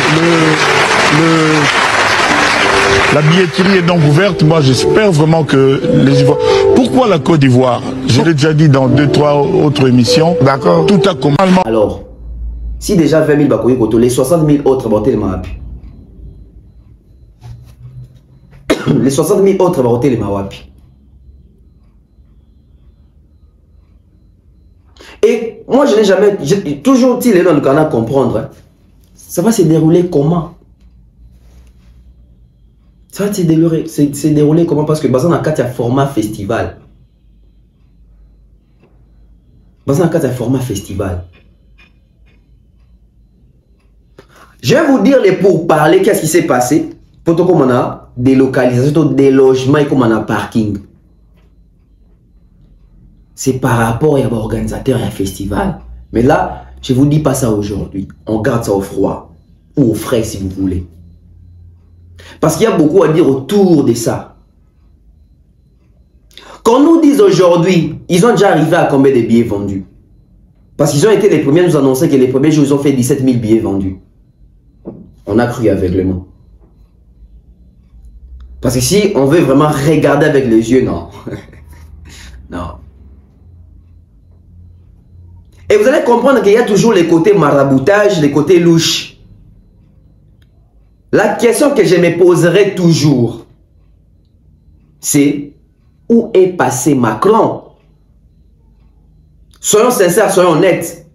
La billetterie est donc ouverte. Moi, j'espère vraiment que les Ivoiriens... Pourquoi la Côte d'Ivoire? Je l'ai déjà dit dans 2-3 autres émissions. D'accord. Tout a commencé. Alors, si déjà 20 000 bakoye koto, les 60 000 autres vont tellement wapi. Les 60 000 autres vont tellement wapi. Et moi, je n'ai jamais... toujours dit, dans le canal comprendre. Hein, ça va se dérouler comment? Ça va se dérouler comment? Parce que Bazan a 4 format festival. Bazan a 4 format festival. Je vais vous dire les pourparlers, qu'est-ce qui s'est passé. Pour comme on a des localisations, des logements et comme on a parking. C'est par rapport à l'organisateur et à festival. Mais là, je ne vous dis pas ça aujourd'hui. On garde ça au froid. Ou au frais si vous voulez. Parce qu'il y a beaucoup à dire autour de ça. Qu'on nous dise aujourd'hui, ils ont déjà arrivé à combien de billets vendus? Parce qu'ils ont été les premiers à nous annoncer que les premiers jours, ils ont fait 17 000 billets vendus. On a cru aveuglément. Parce que si on veut vraiment regarder avec les yeux, non. Non. Et vous allez comprendre qu'il y a toujours les côtés maraboutage, les côtés louches. La question que je me poserai toujours, c'est où est passé Macron? Soyons sincères, soyons honnêtes.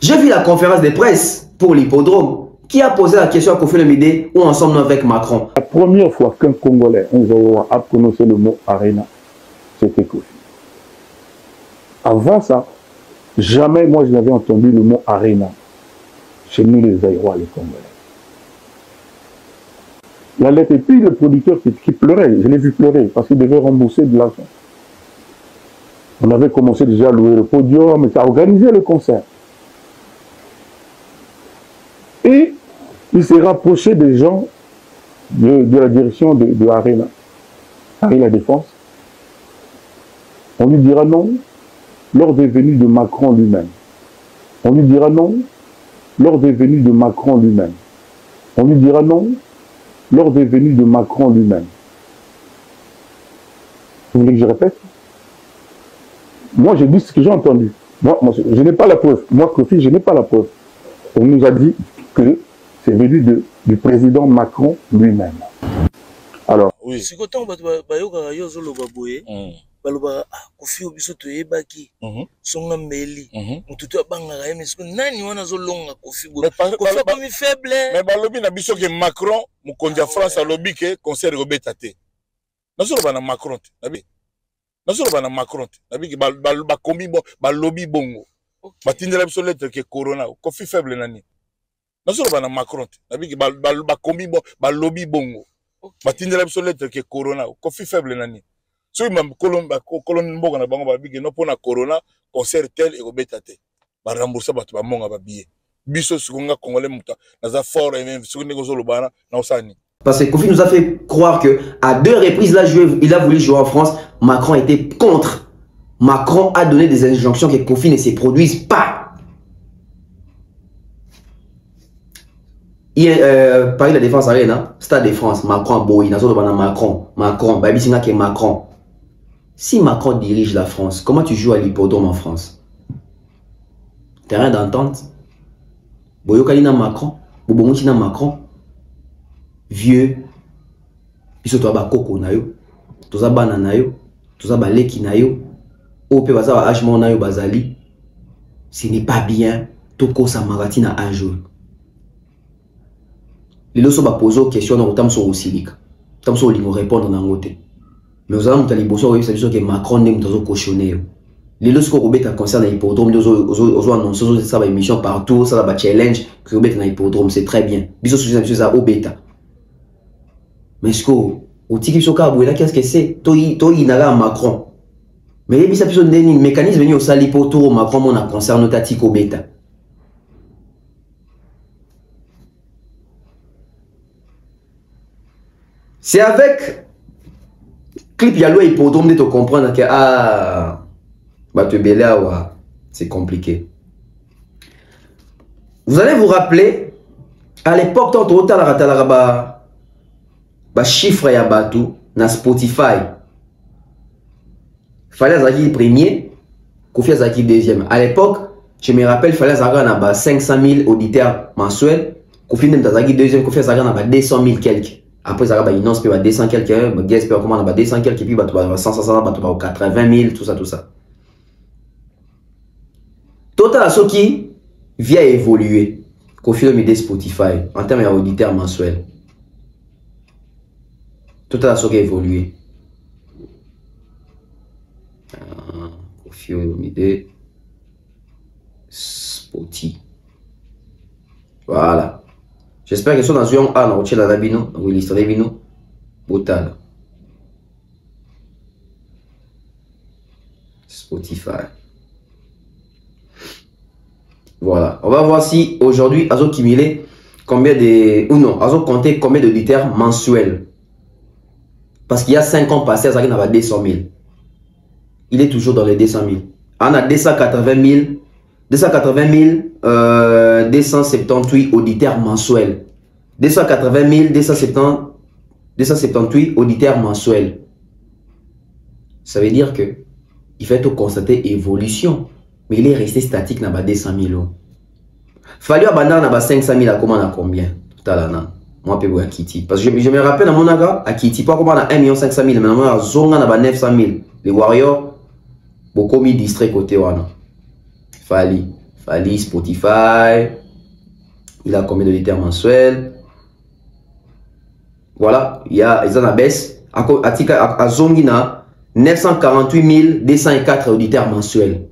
J'ai vu la conférence de presse pour l'hippodrome. Qui a posé la question à Kofi Olomide où en sommes-nous avec Macron? La première fois qu'un Congolais, un Zaïrois, a prononcé le mot arena, c'était Kofi. Avant ça, jamais moi je n'avais entendu le mot arena chez nous les Zaïrois, les Congolais. La lettre, et puis le producteur qui pleurait, je l'ai vu pleurer parce qu'il devait rembourser de l'argent. On avait commencé déjà à louer le podium, à organiser le concert. Et il s'est rapproché des gens de la direction de Arena Défense. On lui dira non lors des venues de Macron lui-même. On lui dira non lors des venues de Macron lui-même. On lui dira non lors des venues de Macron lui-même. Vous voulez que je répète? Moi, je dis ce que j'ai entendu. Moi, je n'ai pas la preuve. Moi, Kofi, je n'ai pas la preuve. On nous a dit que c'est venu du président Macron lui-même. Alors, oui. Baloba Kofi obiso toyebaki songa meli mututu abangaka ye mesiko nani wana zolonga Kofi bo Kofi akomi faible mais balobi na biso ke Macron mokonzi ya France alobi ke concert robeta te nazoloba na Macron te nabi nazoloba na Macron te nabi ke bakombi bo balobi bongo batindela biso lettre ke corona Kofi faible nani nazoloba na Macron te nabi ke bakombi bo balobi bongo batindela biso lettre ke corona Kofi faible nani. Si même colonne mboka na bango babiki no pona corona concert tel et robeta te ba rembourser bato ba monga ba billet biso sukonga congolais muta naza fort et même sukonga ngozolo bana na osani. Parce que Kofi nous a fait croire que à 2 reprises là il a voulu jouer en France, Macron était contre. Macron a donné des injonctions que Kofi ne se produise pas. Paris la défense arena, Stade de France, Macron boy, nazo bana Macron, baby singa ke Macron. Si Macron dirige la France, comment tu joues à l'hippodrome en France? Terrain d'entente. Boyokalina Macron, Bobongotina Macron, vieux, biso to ba koko na yo, toza bana na yo, toza ba leki na yo, ope baza ba âge na yo bazali. Ce n'est pas bien, toko sa maratina un jour. Les loso ba poser question na otam so osilika. Tam so lingo répondre na ngote. Mais nous allons tali bosso oui, ça veut dire que Macron n'est pas cautionné. Les loso ko beta concerne l'hippodrome, ozo annoncer ça ba émission partout, ça ba challenge que beta na hippodrome, c'est très bien. Biso sous ça au bêta. Mais ce ko au tiki so ka bouela qu'est-ce que c'est? Toi na Macron. Mais les bisa biso ndeni mécanisme venu au sali poto Macron mon a concerne tatiko bêta. C'est avec clip yalo hippodrome de te comprendre que c'est compliqué. Vous allez vous rappeler à l'époque tant ba chiffre ya batou na Spotify. Fallait Zaki premier, Kofi Zaki deuxième. À l'époque, je me rappelle fallait Zaki na 500 000 auditeurs mensuels, Kofi Zaki deuxième, Kofi Zaki na 200 000 quelques. Après, ça va innonce, puis 200 quelques, guest, puis comment on a 200 quelques, puis 100, 80 000, tout ça. Total, ce qui vient évoluer, qu'au fil de Spotify, en termes d'auditeurs mensuels. Total, ce qui a évolué. Au fil de Spotify. Voilà. J'espère que ce dans un an, on la bino, on liste les bino, botal. Spotify. Voilà. On va voir si aujourd'hui, Azo Kimile, combien de. Ou non, Azo compter combien d'auditeurs mensuels. Parce qu'il y a 5 ans passés, Azo n'a pas 200 000. Il est toujours dans les 200 000. On a 280 278 auditeurs mensuels. 280 278 auditeurs mensuels. Ça veut dire que il fait constater évolution. Mais il est resté statique dans 200 000. Fallu abandonner dans 500 000 à combien? Tout à l'heure. Moi, je peux Kitty. Parce que je me rappelle dans mon aga, à Kitty, pas comment on a 1 500 000, mais maintenant, à Zonga, on a 900 000. Les Warriors, beaucoup mis distrait côté Wana. Fali, Spotify. Il a combien d'auditeurs mensuels? Voilà, il y a ils en a baisse. À Zongina, 948 204 auditeurs mensuels.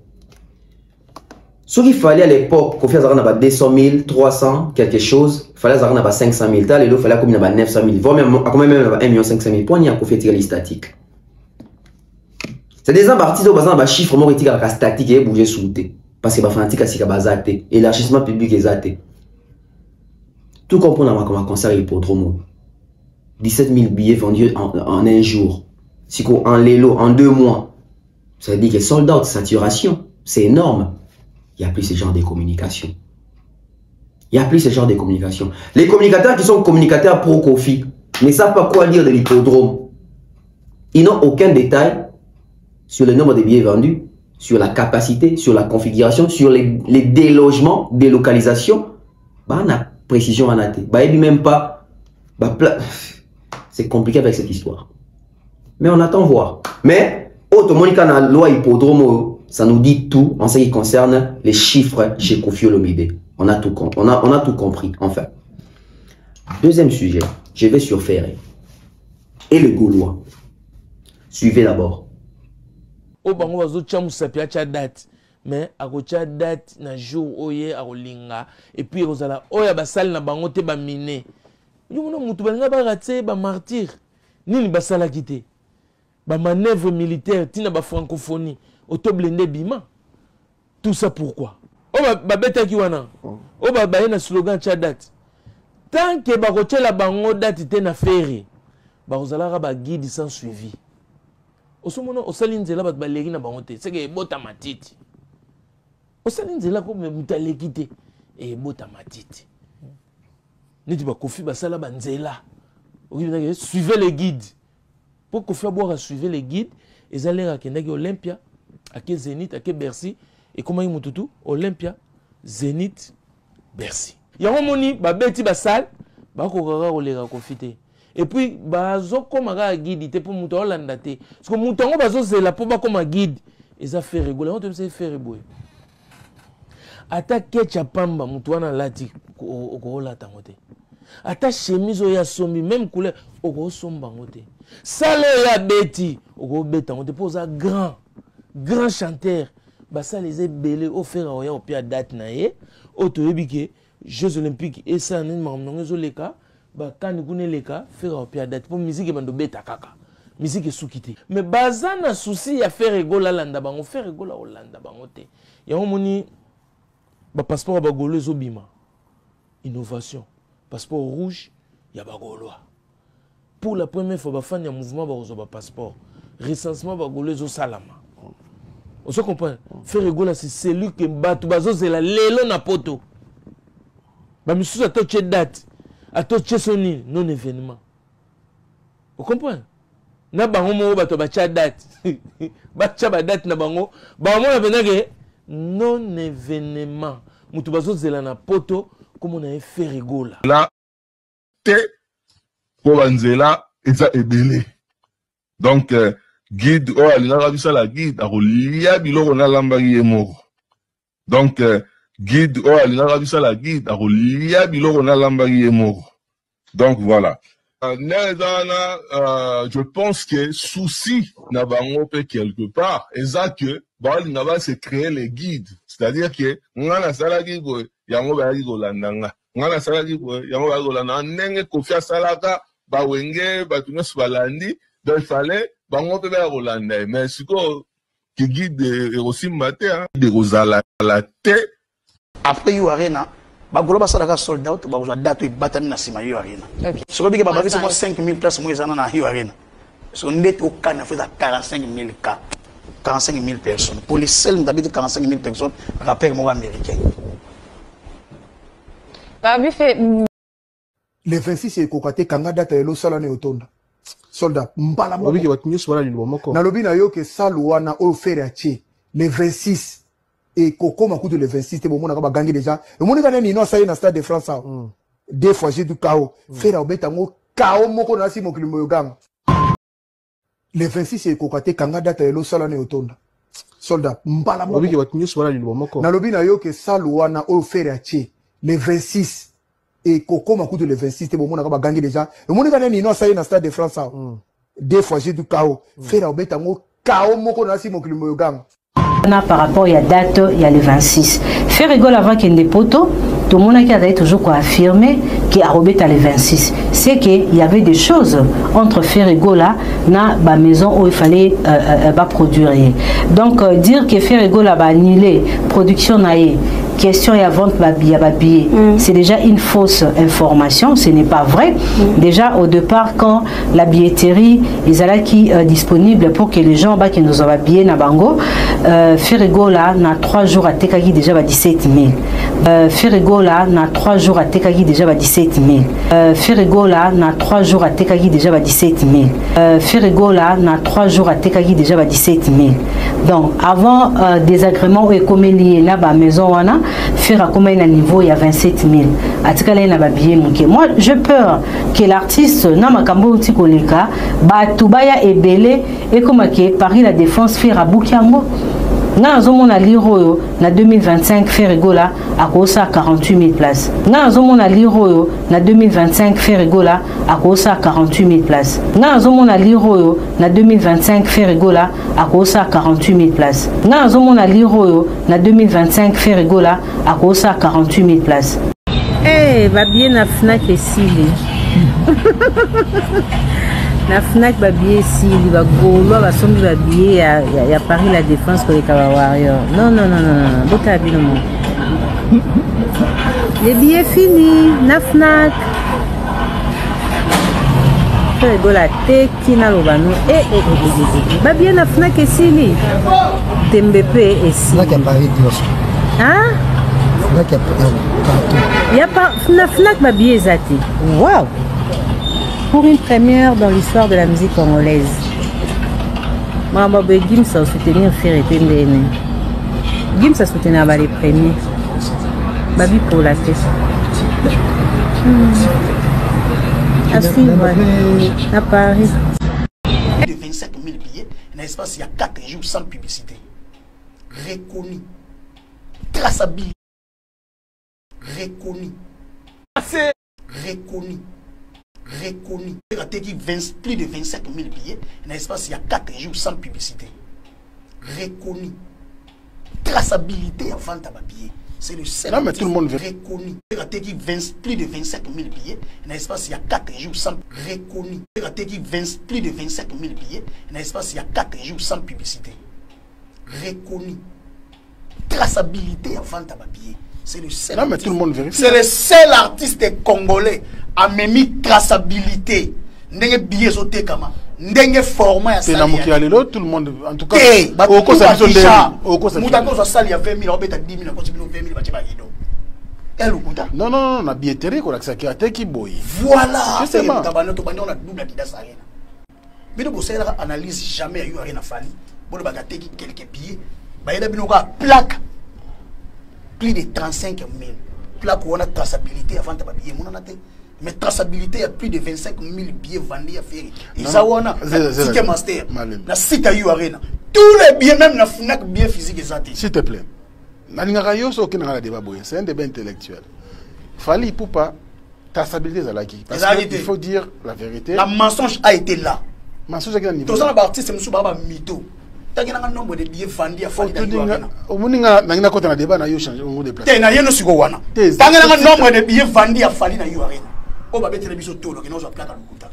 Ce qu'il fallait à l'époque, qu'on faisait 200 000, 300, quelque chose, il fallait 500 000. Là, il fallait combien 900 000. Voire même 1 500 000. Pourquoi il y a un fait statique? C'est des artistes qui ont un chiffre statique et bouger sous le thé. Parce que les fanatiques sont basés. Élargissement public est athée. Tout comme pour un concert hippodrome. 17 000 billets vendus en un jour. Si en lélo, en 2 mois. Ça veut dire que sold out, saturation. C'est énorme. Il n'y a plus ce genre de communication. Il n'y a plus ce genre de communication. Les communicateurs qui sont communicateurs pro-Kofi ne savent pas quoi dire de l'hippodrome. Ils n'ont aucun détail sur le nombre de billets vendus, sur la capacité, sur la configuration, sur les délogements, délocalisations. Bah, on a précision en athée. Bah, il même pas. Bah, c'est compliqué avec cette histoire. Mais on attend voir. Mais, automonica na loi hippodrome, ça nous dit tout en ce qui concerne les chiffres chez Koffi Olomide. On a tout compris, enfin. Deuxième sujet, je vais sur Ferré. Et le Gaulois. Suivez d'abord. Au bango bazo chamusa pia cha date. Mais akocha date na jour oye akolinga. Et puis ozala oya basal na bango te ba mine. Yomono mutu balinga ba raté ba martyr. Nini basala kité. Ba manœuvre militaire tina ba francophonie. Auto blindé bima. Tout ça pourquoi? Oh ba beta ki wana. Oh ba na slogan cha date. Tant que ba kocha la bango date te na ferry. Ba ozala ba guide sans suivi. Osomono osalinzela bat baleri na bangote c'est que bota matiti osalinzela ko mutaleki te e bota matiti niti ba Kofi basala banzela okibina suivez les guides pour Kofi aboira suivez les guides ezalera kendaki Olympia ake Zénith ake Bercy et comment mututu Olympia Zénith Bercy yango moni ba beti basal ba ko kaka koleka Kofi te. Et puis, bazo comme un guide, pour mouton landate. Parce que mouton bazo c'est la pour comme un guide. Et ça fait rigoler. On te fait faire rigoler. Attaque chapamba mouton na lati au gros la tangote. Attaque chemise ya sombi même couleur au gros somba ngote. Sale ya beti au gros beta on te pose un grand chanteur. Bah ça les est belé au faire au pia date na ye. Auto ebike Jeux olympiques et ça ne m'en leka. Bah quand nous leka faire au pia date pour musique bando beta kaka. Musique est soukité. Mais bazana souci à faire rigoler landa bango faire rigoler Hollanda bango te. Ya moni ba passeport ba gaulois obima. Innovation. Passeport rouge, il y a Bagolois. Pour la première fois, il y a un mouvement qui a passeport. Recensement Bagolois au Salama. On se comprend. Faire rigoler, c'est celui qui bat tout c'est la lélo na poto. Bah, monsieur, à toi, tu date. À toi, tu es non événement. Vous comprenez? Na bango mo bato ba cha date. Ba cha ba date na bango. Ba mo na benage non événement. Mutu bazo zela na poto. Comme on a fait rigoler. Là, pour Banzela, et ça est belé. Donc, guide, oh, il a vu ça la guide, il y a bilo on a l'ambari et mort. Donc, guide, oh, il a vu ça la guide, il y a bilo on a l'ambari et mort. Donc, voilà. Je pense que souci n'a pas quelque part, et ça que, bon, il n'a pas se créer les guides. C'est-à-dire que, on a la guide, yango ba rigolanda ngana salaki yango ba rigolanda ndenge Kofi asalaka ba wenge ba tunyos balandi donc il fallait bango pe ba rigolanda mais siko ki guide aussi matin de rozala la te après you arena ba golo ba salaka sold out ba uza date batani na sima you arena siko bige ba bavisi mo 5000 places mo ezana na you arena so ndeti okana fait 45000 cas 45000 personnes pour les seuls d'habitude 45000 personnes rappel mo américain. Le 26 c'est kokate kanga data elo sala ne otonda soldat mbala mo obi ke batunyo swala ni bomoko na lobi na yo ke saluana o faire atie le 26 et kokoma kutu le 26 te bomona ka bagangi déjà le monde kana ni no sa na stade de France deux fois j'ai du chaos faire obeta ngo chaos moko na si mokili moyoganga le 26 c'est kokate kanga data elo sala ne otonda soldat mbala mo obi ke batunyo swala ni bomoko na lobi na yo ke saluana o faire atie le 26 et kokoma kutu le 26 te bomona ka bagangi déjà le monde kana ni no sa na stade de France deux fois j'ai du chaos faire obeta ngo chaos moko na si mokili moyoganga par rapport il y a date il y a le 26 faire rigole avant qu'il ne poto tout le monde qui a toujours quoi affirmer qui a robé à le 26 c'est que il y avait des choses entre Ferregola na ba maison où il fallait produire donc dire que Ferregola ba annulé production naé question et vente billet. C'est déjà une fausse information, ce n'est pas vrai. Déjà au départ, quand la billetterie est disponible pour que les gens qui nous ont habillés na bango, Ferregola na 3 jours à Tekagi déjà 17 000. Ferregola na 3 jours à Tekagi déjà 17 000. Ferregola na 3 jours à Tekagi déjà 17 000. Ferregola na 3 jours à Tekagi déjà 17 000. Donc avant désagrément ou écomélié na ba maison wana faire à combien un niveau il y a 27 000. Atikala na ba billet monké. Moi je peur que l'artiste na makambo tikoleka ba tubaya ebele et comme que Paris la Défense faire à Bukiango. Na zomona liroyo na 2025 Ferregola a kosa 48 000 places. Na zomona liroyo na 2025 Ferregola a kosa 48 000 places. Na zomona liroyo na 2025 Ferregola a kosa 48 000 places. Na zomona liroyo na 2025 Ferregola a kosa 48 000 places. Eh, va bien na Fnac esili. Na Fnac babier si li ba golo ba sombi babier ya Paris la Défense ko les Warrior. Non. Bota bino mo. Les billets finis na Fnac. Ferregola teki na lobano babier na Fnac esili. Tembepe esi. Fnac ya Paris Dios. Hein? Fnac ya Il y a pas Fnac babier zati. Waouh. Pour une première dans l'histoire de la musique congolaise. Maman Gims a soutenu Ferré Tembene. Gims a soutenu les premiers. Babi pour la tête. À suivre à Paris. De 25 000 billets, dans l'espace il y a 4 jours sans publicité. Reconnu. Traçabilité. Reconnu. Reconnu. Reconnu. Plus de 25 000 billets dans l'espace il y a 4 jours sans publicité. Reconnu. Traçabilité avant ta billet. C'est le seul. Non, mais tout le monde veut. Reconnu. Plus de 25 000 billets dans l'espace il y a 4 jours sans reconnu. Plus de 25 000 billets dans l'espace il y a 4 jours sans publicité. Reconnu. Traçabilité avant ta billet. C'est le seul. Non, mais tout le monde vérifie. C'est le seul artiste congolais à même traçabilité. Ndenge billet zoté kama. Ndenge format ya sali. Tout le monde en tout cas. Au cours ça de Moutako so sali ya 20 000, obeta 10 000, continue 20 000 bache ba ido. Elle okuta. Non, na billetterie ko lakisa ki ateki boy. Voilà. C'est ça. Tabano to bandi on a double dida sarena. Bino bo sala analyse jamais eu rien à fali. Bolo bagateki quelques billets. Ba yeda bino ka plaque. Plus de 35 000. Plaque où on a traçabilité avant de payer. Mais traçabilité, il y a plus de 25 000 billets vendus à faire. Et ça, on a ticket master. La site à Arena. Tous les billets, même la FNAC, billets physiques et santé. S'il te plaît. C'est un débat intellectuel. Fallait pour pas traçabilité à la qui. Parce qu'il faut dire la vérité. La mensonge a été là. Mensonge à quel niveau? Tous les artistes, c'est M. Baba Mito. Tu as un nombre de billets vendus à faire. Au moins, il y a un débat qui a changé au niveau des places. Tu as un nombre de billets vendus à Fali na Arena. On va mettre les billets au là, nous plaque à l'Okuta.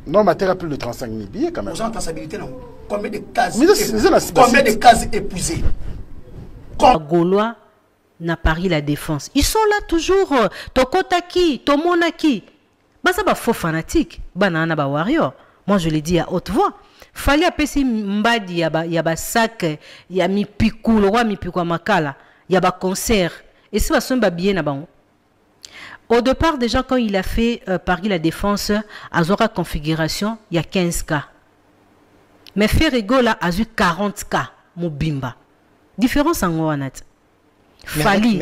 Non, mais tu as plus de 35 000 billets quand même. Vous avez une traçabilité, non? Combien de cases épuisées? Gaulois n'a Paris la Défense. Ils sont là toujours. Tokotaki, Tomonaki. Bah, ça va faux fanatique. Banana ba warrior. Moi, je l'ai dit à haute voix. Fallait appeler mbadi yaba sac ya mi piku le roi mi piku makala yaba concert et c'est pas ba bien na bango. Au départ déjà quand il a fait Paris la Défense à Zora configuration il y a 15 cas. Mais Ferregola a eu 40 cas mobimba. Différence en wanat. Fali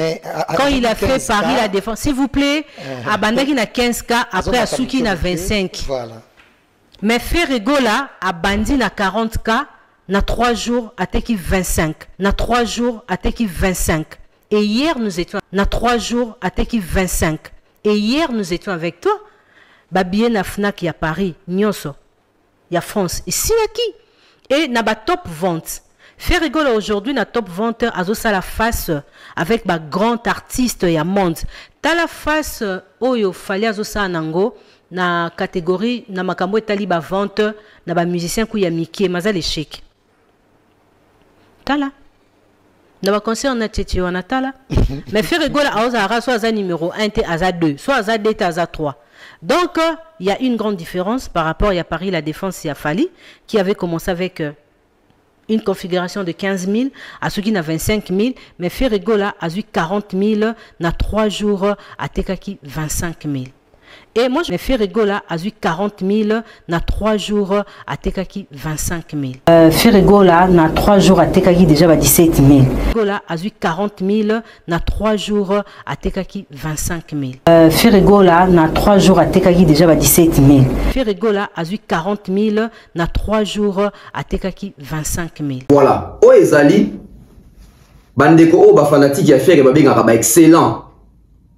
quand il a fait Paris la Défense s'il vous plaît Abandaki na 15 cas après Asuki na 25. Voilà. Mais Ferregola a bandi na 40 cas, na 3 jours à Teki 25. Na 3 jours à Teki 25. Et hier nous étions na 3 jours à Teki 25. Et hier nous étions avec toi. Babien na Fnac ya Paris, Nyonso, ya France. Et si qui? Et na ba top vente. Ferregola aujourd'hui na top vente azosa la face avec ba grand artiste ya monde. Ta la face oyo fali azosa nango. Na catégorie na makambo etali ba vente na ba musicien ku ya Mickey maza l'échec. Tala Dans le concert, on a Tchétché Wanatala. Mais Frère Egola, soit à numéro 1, à 2, soit à 2, à 3. Donc, il y a une grande différence par rapport à Paris La Défense et à Fali, qui avait commencé avec une configuration de 15 000, à ceux qui n'a 25 000, mais Frère Egola a eu 40 000, n'a 3 jours, à Tekaki 25 000. Et moi, je me fais Rigola a eu 40 000, na 3 jours à Tekaki 25 000. Ferrigola, na 3 jours à Tekaki déjà 17 000. Ferrigola a eu 40 000, na 3 jours à Tekaki 25 000. Ferrigola, na 3 jours à Tekaki déjà 17 000. Ferrigola a eu 40 000, na 3 jours à Tekaki 25 000. Voilà. O ezali, bandeko o ba fanatique ya faire ba benga ba excellent.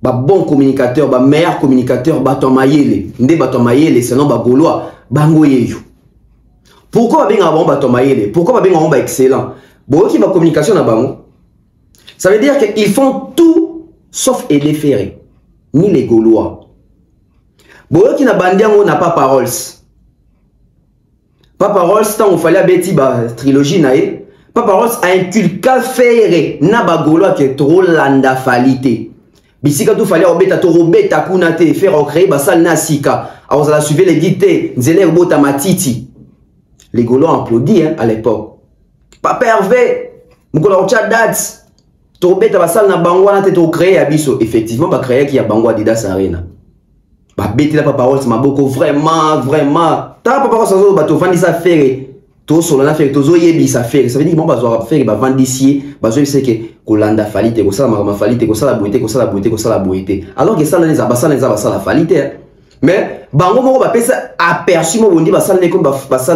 Ba bon communicateur, ba meilleur communicateur, ba tomayele. Nde ba tomayele, sinon ba gaulois, bango yeyo. Pourquoi ba benga ba tomayele? Pourquoi ba benga ba excellent? Bo ki ba communication na bango. Ça veut dire qu'ils font tout sauf aider ferré. Ni les gaulois. Bo ki na bandiango na pas paroles. Pas paroles tant il fallait abeti ba trilogie nae. Pas paroles a inculqué ferré na ba gaulois qui est trop landa falité. Bisika tout fallait obeta to robeta kunate faire créer basal na sika. Alors ça suivre les guités, nzele robota matiti. Les Gaulois applaudissent hein, à l'époque. Pas pervers. Mukolo ocha date. To obeta basal na bangwa na te to créer abiso. Effectivement ba créer qui a bangwa Adidas Arena. Ba beti la parole c'est maboko vraiment ta papa ça zo ba to vandi ça faire. To solo na faire to zo yebi ça faire. Ça veut dire bon ba zo faire ba vendissier, ba zo c'est que Kolanda falite, ko sala ma falite, ko sala boité, ko sala boité, ko sala boité. Alors que ça les abasala falite. Mais bango moko ba pesa aperçu mo bondi basala ne comme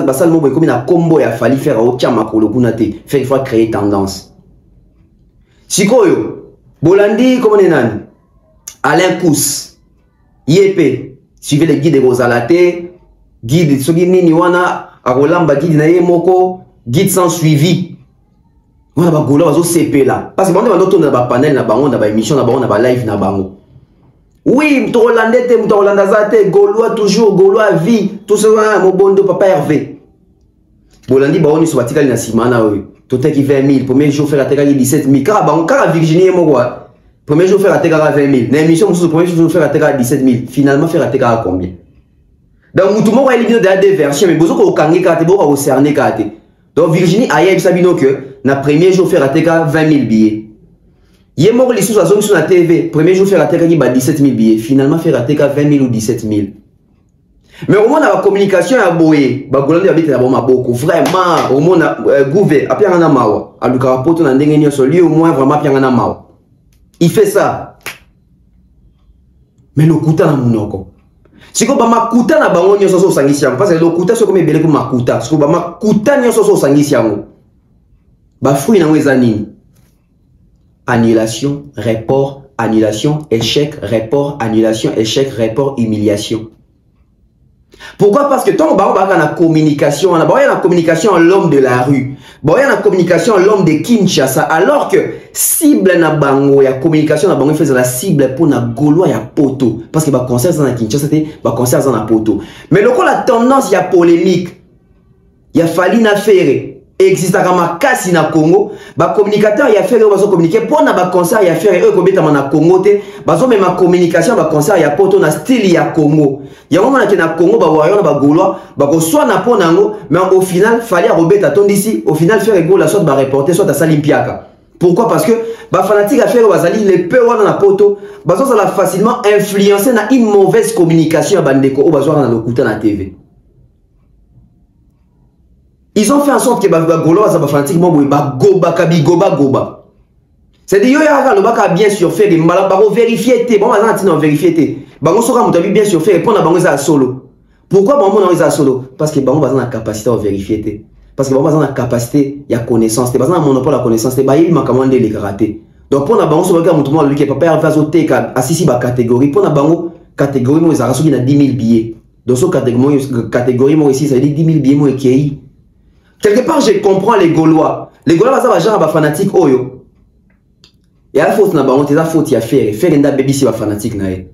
basal mo boy comme na combo ya fali faire au chama ko lo kunate, faire il faut créer tendance. Sikoyo, Bolandi comme nani? Alain Kous. Yepé, suivez les guides de Rosalate, guide sogi nini wana, arolamba guide na ye moko, guide sans suivi. On a pas Gaulois au CP là. Parce que on a d'autres dans panel na bango, na émission na bango, na live na bango. Oui, to Hollandais te, to Hollandazate, Gaulois toujours, Gaulois vie, tout ça mon bondo papa Hervé. Bolandi ba oni so batikali na simana oui. To te ki 20 000, premier jour faire ateka 17 000. Car bango, car Virginie mo quoi. Premier jour faire ateka 20 000. Na émission musu premier jour faire ateka 17 000. Finalement faire ateka combien? Donc tout le monde a éliminé des versions mais bozo ko kangi kate bo ko cerner kate. Donc Virginie a eu sabino que na premier jour faire ateka 20 000 billets. Yé mort les sous à zone sur la TV. Premier jour faire ateka qui 17 000 billets. Finalement faire ateka 20 000 ou 17 000. Mais au moins la communication a boé. Ba Golande habite na boma beaucoup. Vraiment au moins gouver. Apia ngana mawa. Aluka rapoto na ndenge nyo soli au moins vraiment apia ngana mawa. Il fait ça. Mais le kuta na munoko. Siko ba makuta na bango nyo soso sangisi yango parce que le kuta soko mebele ko makuta. Siko ba makuta nyo soso sangisi yango. Ba fruit na weza nini? Annulation, report, annulation, échec, report, annulation, échec, report, humiliation. Pourquoi? Parce que tant on a la communication, on a la communication à l'homme de la rue, on a la communication à l'homme de Kinshasa, alors que cible na bango ya communication na bango fait la cible pour na Gaulois ya poto, parce que ba concert dans Kinshasa c'était ba concert dans poto. Mais le la tendance ya polémique, ya fali na faire existe à kasi na Congo, ba communicateur ya faire bazo communiquer pour na ba concert ya faire eux kobeta na Congo te, bazo même ma communication ba concert ya poto na style ya Congo. Ya moment na Congo ba voyons ba Gaulois, ba ko soit na ponango, mais au final fallait robeta ton d'ici, au final faire ego la sorte ba reporter soit à Salimpiaka. Pourquoi? Parce que ba fanatique à faire bazali les peu wana na poto, bazo ça la facilement influencer na une mauvaise communication bandeko o bazo na lokuta na TV. Ils ont fait en sorte que les Gaulois sont fanatiquement goba. C'est-à-dire que bien sûr fait des malades, vérifier, bon, vérifier. Bango soka mutabi bien sûr fait répondre à bango za solo. Pourquoi bango na za solo? Parce que bango bazana capacité à vérifier. Parce que bango bazana capacité, il y a connaissance, te bazana monopole la connaissance, te ba il makamande les karaté. Donc pour na bango soka mutumo lui qui papa va zoter ka asisi ba catégorie pour na bango catégorie mo za soki na 10 000 billets. Donc so catégorie mo ici ça veut dire 10 000 billets mo ekei. Quelque part, je comprends les Gaulois. Les Gaulois, ça va genre à fanatique oyo. Et à la faute, na ba honte, la faute ya faire enda baby si ba fanatique nae.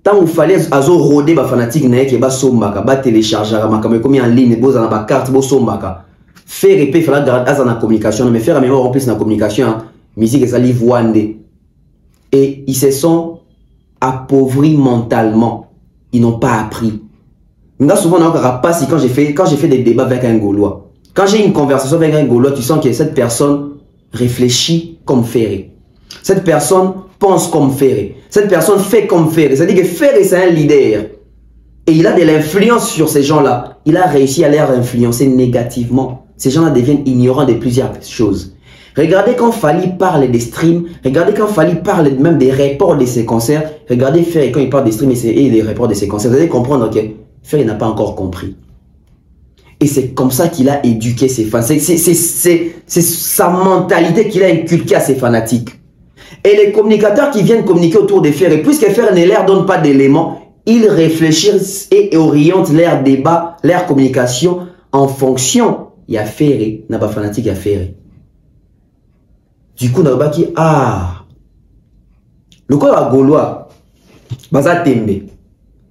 Tant il fallait azo roder ba fanatique nae qui ba sombaka, ba télécharger maka mais comme en ligne, boza na ba carte bo sombaka. Faire épée fallait garder azana communication, mais faire mémoire en plus na communication. musique ça li voande. Et ils se sont appauvris mentalement. Ils n'ont pas appris. Moi, souvent, quand j'ai fait des débats avec un Gaulois, quand j'ai une conversation avec un Gaulois, tu sens que cette personne réfléchit comme Ferré. Cette personne pense comme Ferré. Cette personne fait comme Ferré. C'est-à-dire que Ferré, c'est un leader. Et il a de l'influence sur ces gens-là. Il a réussi à les influencer négativement. Ces gens-là deviennent ignorants de plusieurs choses. Regardez quand Fally parle des streams, regardez quand Fally parle même des reports de ses concerts, regardez Ferré quand il parle des streams et des reports de ses concerts, vous allez comprendre que Ferré n'a pas encore compris. Et c'est comme ça qu'il a éduqué ses fans. C'est sa mentalité qu'il a inculquée à ses fanatiques. Et les communicateurs qui viennent communiquer autour de Ferré, puisque Ferré ne leur donne pas d'éléments, ils réfléchissent et orientent leur débat, leur communication en fonction. Il y a Ferré, n'a pas fanatique, il y a Ferré. Du coup, on a dit, le corps à Gaulois, baza tembe.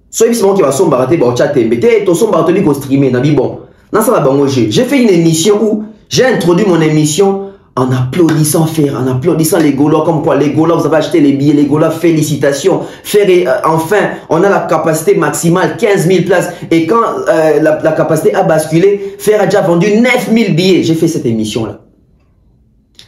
So il qui va sombarate ba ocha tembe. Te to sombarate li ko streamer na bi bon. Dans ça ba j'ai fait une émission où j'ai introduit mon émission en applaudissant Ferré, en applaudissant les Gaulois comme quoi les Gaulois vous avez acheté les billets, les Gaulois félicitations. Ferré, enfin, on a la capacité maximale 15 000 places et quand la capacité a basculé, Ferré a déjà vendu 9 000 billets. J'ai fait cette émission là.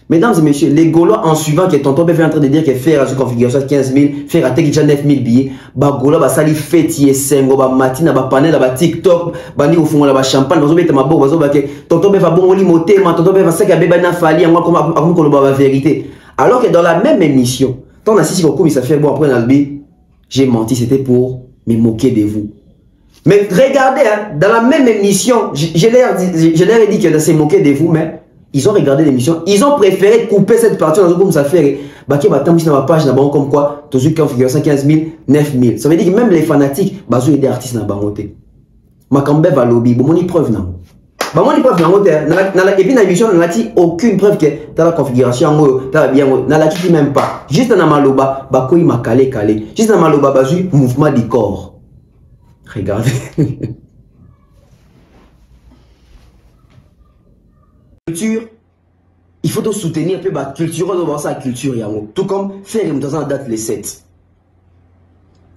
Mesdames et messieurs, les Gaulois en suivant que tonton Bébé est en train de dire que Ferré a une configuration 15 000, Ferré a déjà 9 000 billets, bah Gaulois bah sali fêti et sengo, bah matin, bah panel, bah TikTok, bah ni au fond bah champagne, bah zobe ma bo, bah que tonton Bébé va bon oli moté, ma tonton Bébé va sec à Bébé na Fally, moi comme qu'on la vérité. Alors que dans la même émission, quand on a assisté au coup, ça fait bon après l'albi, j'ai menti, c'était pour me moquer de vous. Mais regardez, hein, dans la même émission, je leur ai dit que c'est moquer de vous, mais ils ont regardé l'émission, ils ont préféré couper cette partie dans comme ça fait. Baké batam sur ma page d'abord comme quoi, tous ceux qui ont figuré 15 000, 9 000. Ça veut dire que même les fanatiques, bazo aider artistes dans bangoté. Makambe va lobby, bon mon preuve non. Bah mon preuve non. Et puis dans l'émission, on n'a dit aucune preuve que dans la configuration, t'as bien, n'a la dit même pas. Juste dans maloba, bako il m'a calé. Juste dans maloba, bazo mouvement du corps. Regardez. Culture, il faut soutenir un peu la culture, on doit la culture, tout comme faire dans la date les 7.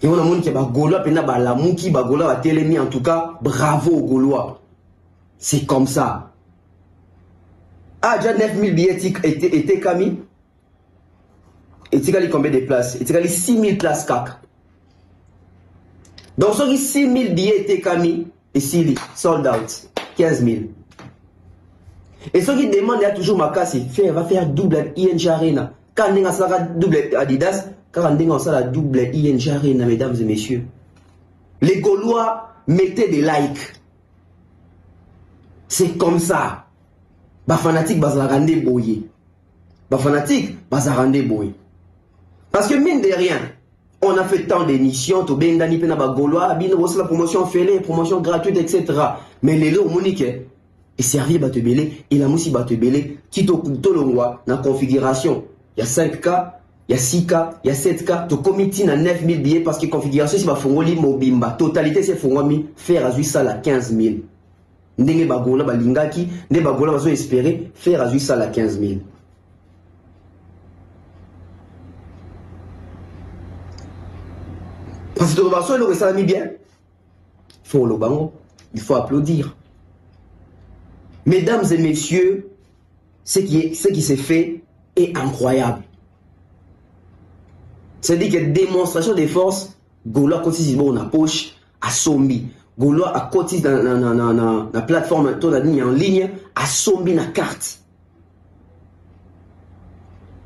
Et on a monde qui est Gaulois, puis on a la mouki, Gaulois, a télémi, en tout cas, bravo aux Gaulois. C'est comme ça. Ah, déjà 9 000 billets étaient camis. Et tu as combien de places? Et tu as 6 000 places CAC. Donc, sur les 6 000 billets étaient camis, et si sold out, 15 000. Et ceux qui demandent, il y a toujours ma casse, va faire double ING Arena. Quand on a double Adidas, quand on a double ING Arena, mesdames et messieurs. Les Gaulois mettaient des likes. C'est comme ça. Bah fanatique, bah ça rende boyé. Bah fanatique, bah ça rende boyé. Parce que mine de rien, on a fait tant d'émissions, tout bien d'ani pena bah Gaulois, bino aussi la promotion fêlée, promotion gratuite, etc. Mais les lots, Monique, et servir Batebele, et la moussi Batebele, qui te l'onwa, dans la configuration. Il y a 5K, il y a 6K, il y a 7K, tu committee dans 9 000 billets parce que configuration, c'est Fongoli Mobimba. Totalité, c'est Fongomi, faire à ça la 15 000. Ndenge Bagola, Balingaki, Ndenge Bagola, va espérer, faire à ça la 15 000. Parce que le ça mis bien. Il faut le bango, il faut applaudir. Mesdames et messieurs, ce qui s'est fait est incroyable. C'est-à-dire que démonstration de force, Gaulois cotise dans la poche, à Sombi. Gaulois a cotise dans la plateforme en ligne, à Sombi na carte.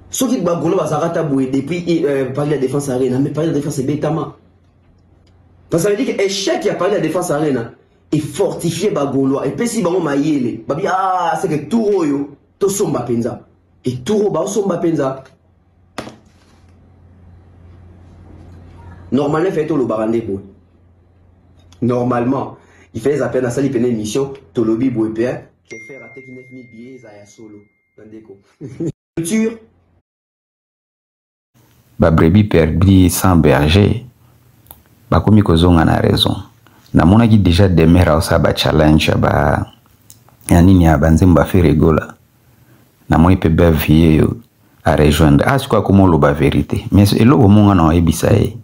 Ce qui est Gaulois va s'arrêter depuis parler de la défense arena, mais parler de la défense c'est bêtement. Parce que ça veut dire que l'échec qui a parlé de la défense arena, et fortifier Gaulois et puis si bango mayele babi ah c'est que touro yo to somba penza et touro ba somba penza normalement fait to lo barande bo normalement il fait appel à sali pene émission to lobby bo pe qui fait rater 9 000 billets za ya solo ndeko culture ba brebis perdue sans berger ba komi kozonga na raison. Namonaki déjà demera au saba challenge ya nini ya banzemba Ferré Gola. Namoni pe ba vie à rejoindre. Ah, c'est quoi comment la vérité? Mais c'est là où on a ebissaé.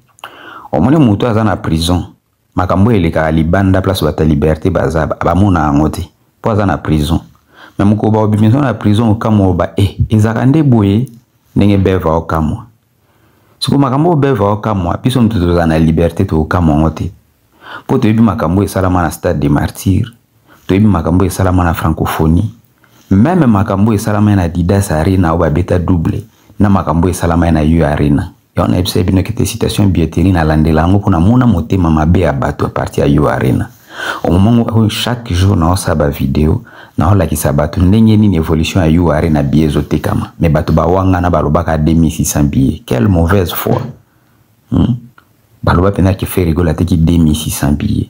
Au moins, mon toit dans la prison. Makambo eleka libanda place bata liberté baza ba mona ngote. Poza na prison. Mais mon koba obimison na prison okamo ba ezakande boye ndenge beva okamo. Siko makambo beva okamo piso mtuto za na liberté to okamo ngote. Po to ebi makambo esalama na stade des martyrs. To ebi makambo esalama na francophonie. Même makambo esalama na Didas Arena ou beta double na makambo esalama na U Arena. On a observé une citation billetterie na landelango pour na mona motema mabe ya bato à partir à U Arena. Au moment où chaque jour na osaba vidéo na ola ki sabato ndenge ni évolution à U Arena billet zotekama mais bato ba wanga na balobaka 2600 billets. Quelle mauvaise foi. Baloba pena ki fait rigoler ki 2600 billets.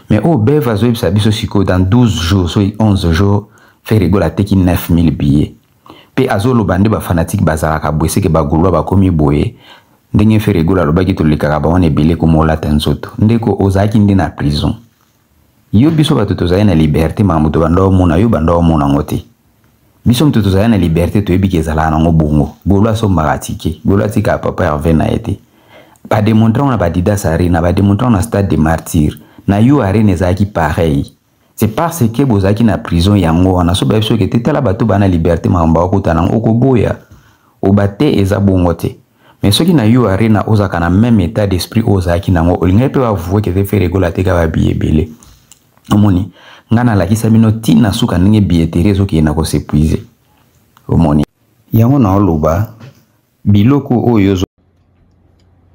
Mais au beva zo biso siko dans 12 jours so 11 jours fait rigoler ki 9000 billets. Pe azolo bande ba fanatique bazalaka boyese ke bagulwa ba komi boye ndenge fe regula lobaki to lekaka ba wana ebele ko mola tanzoto ndeko ozaki ndi na prison yo biso ba totoza na liberté mamuto bando mona yo bando mona ngote biso mtotoza na liberté to ebiki ezala na ngobongo bolwa so maratike bolwa tika papa Hervé na été ba démontrer on a ba Didas Arena ba démontrer on a stade des martyrs na yo arena ezaki pareil. C'est parce que vous avez na prison yango on a so ba so que tete la bato bana liberté mamba okutana okoboya obate ezabongote. Mais ceux qui na yo arena ozaka na même état d'esprit ozaki nango olinga pe ba vouer que faire rigola te ka ba billet belé. Omoni ngana la kisa bino tina suka ninge billetterie zo ki na ko s'épuiser. Omoni yango na oloba biloko oyo zo.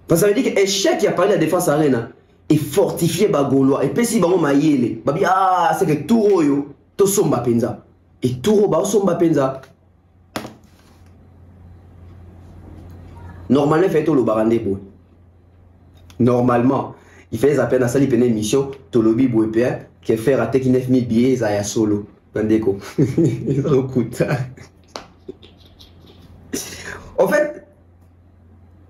Parce que ça veut dire que échec qui a parlé de la défense arena et fortifier bagolois et puis si bango mayele babi ah c'est que touro yo to somba penza et touro ba somba penza normalement fait to lo barande bo normalement il fait appel à sali pene émission to lobi bo EPA qui fait rater 9000 billets za ya solo bandeko en fait